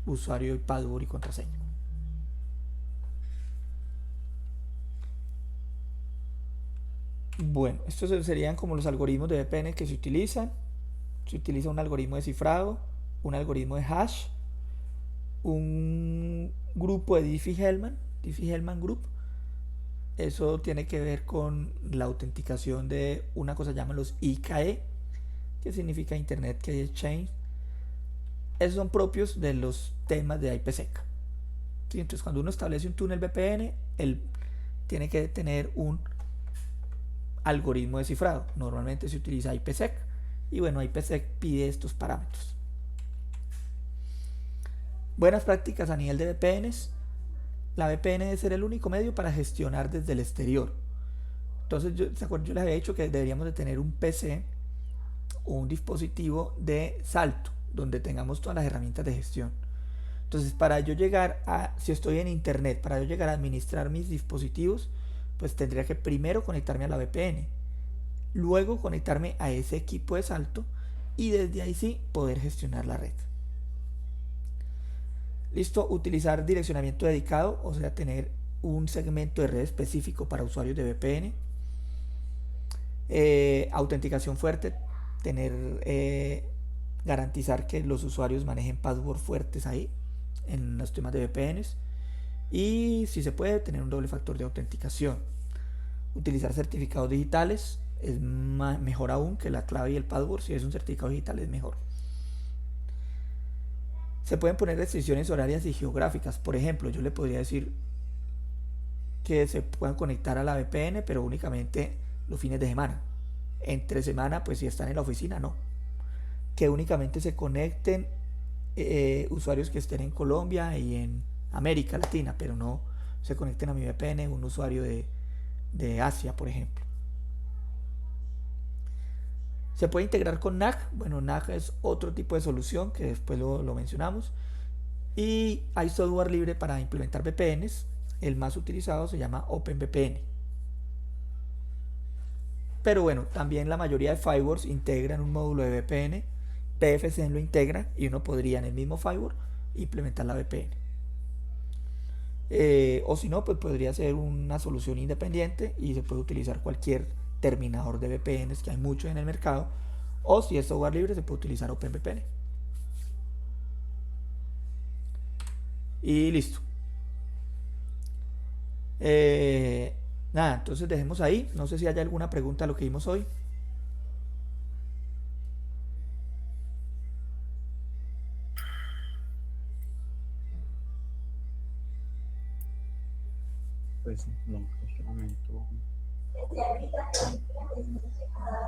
Speaker 1: usuario, password y contraseña. Bueno, estos serían como los algoritmos de VPN que se utilizan. Se utiliza un algoritmo de cifrado, un algoritmo de hash, un grupo de Diffie-Hellman Group. Eso tiene que ver con la autenticación de una cosa que llaman los IKE, que significa Internet Key Exchange. Esos son propios de los temas de IPsec, ¿sí? Entonces, cuando uno establece un túnel VPN, él tiene que tener un algoritmo de cifrado. Normalmente se utiliza IPsec, y bueno, IPsec pide estos parámetros. Buenas prácticas a nivel de VPNs. La VPN debe ser el único medio para gestionar desde el exterior. Entonces yo les había dicho que deberíamos de tener un PC o un dispositivo de salto donde tengamos todas las herramientas de gestión. Entonces, para yo llegar si estoy en internet, para yo llegar a administrar mis dispositivos, pues tendría que primero conectarme a la VPN, luego conectarme a ese equipo de salto, y desde ahí sí poder gestionar la red. Listo. Utilizar direccionamiento dedicado, o sea, tener un segmento de red específico para usuarios de VPN. Autenticación fuerte, garantizar que los usuarios manejen password fuertes ahí en los temas de VPNs. Y si se puede, tener un doble factor de autenticación. Utilizar certificados digitales es mejor aún que la clave y el password. Si es un certificado digital es mejor. Se pueden poner restricciones horarias y geográficas. Por ejemplo, yo le podría decir que se puedan conectar a la VPN, pero únicamente los fines de semana. Entre semana, pues si están en la oficina, no. Que únicamente se conecten usuarios que estén en Colombia y en América Latina, pero no se conecten a mi VPN un usuario de Asia, por ejemplo. Se puede integrar con NAC. Bueno, NAC es otro tipo de solución que después lo mencionamos. Y hay software libre para implementar VPNs. El más utilizado se llama OpenVPN. Pero bueno, también la mayoría de firewalls integran un módulo de VPN. PFC lo integra y uno podría en el mismo firewall implementar la VPN. O si no, pues podría ser una solución independiente y se puede utilizar cualquier terminador de VPNs, que hay muchos en el mercado, o si es software libre se puede utilizar OpenVPN. Y listo. Nada, entonces dejemos ahí. No sé si hay alguna pregunta a lo que vimos hoy.
Speaker 5: Pues no, en este momento.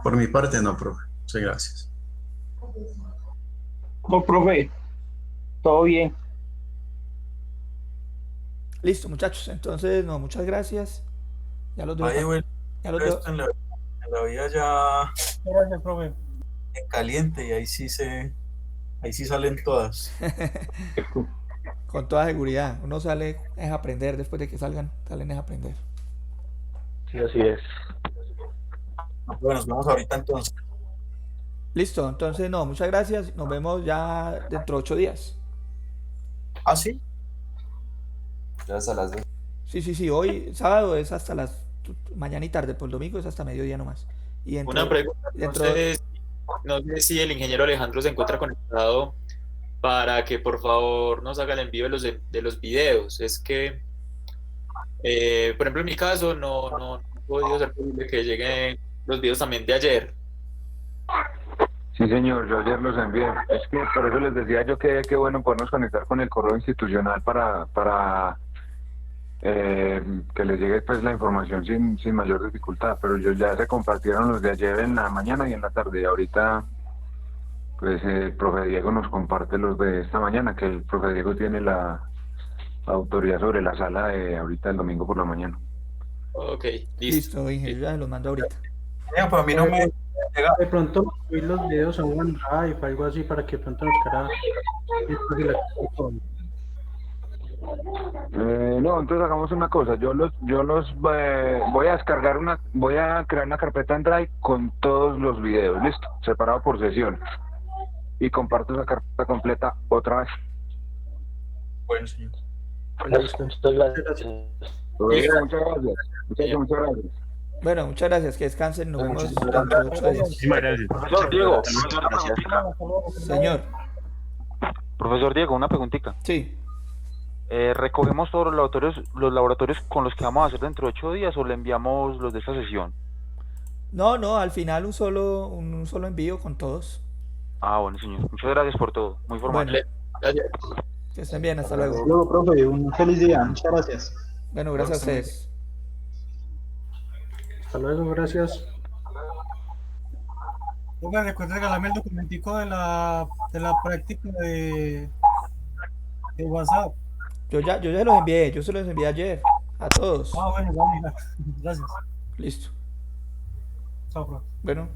Speaker 3: Por mi parte no, profe. Muchas gracias.
Speaker 12: No, profe, todo bien.
Speaker 1: Listo, muchachos. Entonces, no, muchas gracias. Ya los dejo.
Speaker 4: Vaya, bueno,
Speaker 1: Ya los dejo.
Speaker 4: en la vida ya
Speaker 7: Gracias, profe.
Speaker 4: en caliente y ahí sí salen todas.
Speaker 1: Con toda seguridad. Uno sale es aprender. Después de que salen es aprender.
Speaker 8: Sí, así es.
Speaker 4: Bueno, nos vemos ahorita entonces.
Speaker 1: Listo, entonces no, muchas gracias. Nos vemos ya dentro de 8 días.
Speaker 4: ¿Ah, sí?
Speaker 9: Ya hasta las 2.
Speaker 1: Sí. Hoy, sábado, es hasta mañana y tarde. Por el domingo es hasta mediodía nomás. Y
Speaker 10: Una pregunta. No sé si el ingeniero Alejandro se encuentra conectado para que por favor nos haga el envío de los videos. Es que, por ejemplo, en mi caso no he podido ser posible que lleguen los videos también de ayer.
Speaker 14: Sí, señor, yo ayer los envié. Es que por eso les decía yo que qué bueno podernos conectar con el correo institucional para que les llegue pues la información sin mayor dificultad. Pero ya se compartieron los de ayer en la mañana y en la tarde. Y ahorita, pues el profe Diego nos comparte los de esta mañana, que el profe Diego tiene la autoridad sobre la sala de ahorita el domingo por la mañana.
Speaker 10: Ok,
Speaker 1: listo, ingeniero, ya los mando ahorita.
Speaker 4: Pero a mí no me llega.
Speaker 6: De pronto subir los videos a OneDrive, algo así, para que de pronto nos quede.
Speaker 14: No, entonces hagamos una cosa. Yo los voy a descargar voy a crear una carpeta en Drive con todos los videos, listo, separado por sesión, y comparto esa carpeta completa otra vez.
Speaker 4: Bueno, señor.
Speaker 8: Listo, muchas gracias.
Speaker 14: Muchas gracias. Muchas gracias.
Speaker 1: Bueno, muchas gracias, que descansen, nos vemos dentro de 8 días.
Speaker 5: Muchísimas gracias.
Speaker 2: Profesor Diego,
Speaker 1: Señor.
Speaker 15: Profesor Diego, una preguntita.
Speaker 1: Sí.
Speaker 15: ¿Recogemos todos los laboratorios con los que vamos a hacer dentro de 8 días o le enviamos los de esta sesión?
Speaker 1: No, al final un solo envío con todos.
Speaker 15: Ah, bueno, señor. Muchas gracias por todo. Muy formal.
Speaker 1: Bueno, que estén bien, hasta luego.
Speaker 6: Hasta luego, profe. Un feliz día. Muchas gracias.
Speaker 1: Bueno, gracias a ustedes.
Speaker 6: Hasta luego, gracias.
Speaker 7: Oiga, recuerda regalarme el documentico de la práctica de WhatsApp.
Speaker 1: Yo ya los envié, yo se los envié ayer a todos.
Speaker 7: Ah, bueno, vale, gracias.
Speaker 1: Listo.
Speaker 7: Chao, profe.
Speaker 1: Bueno.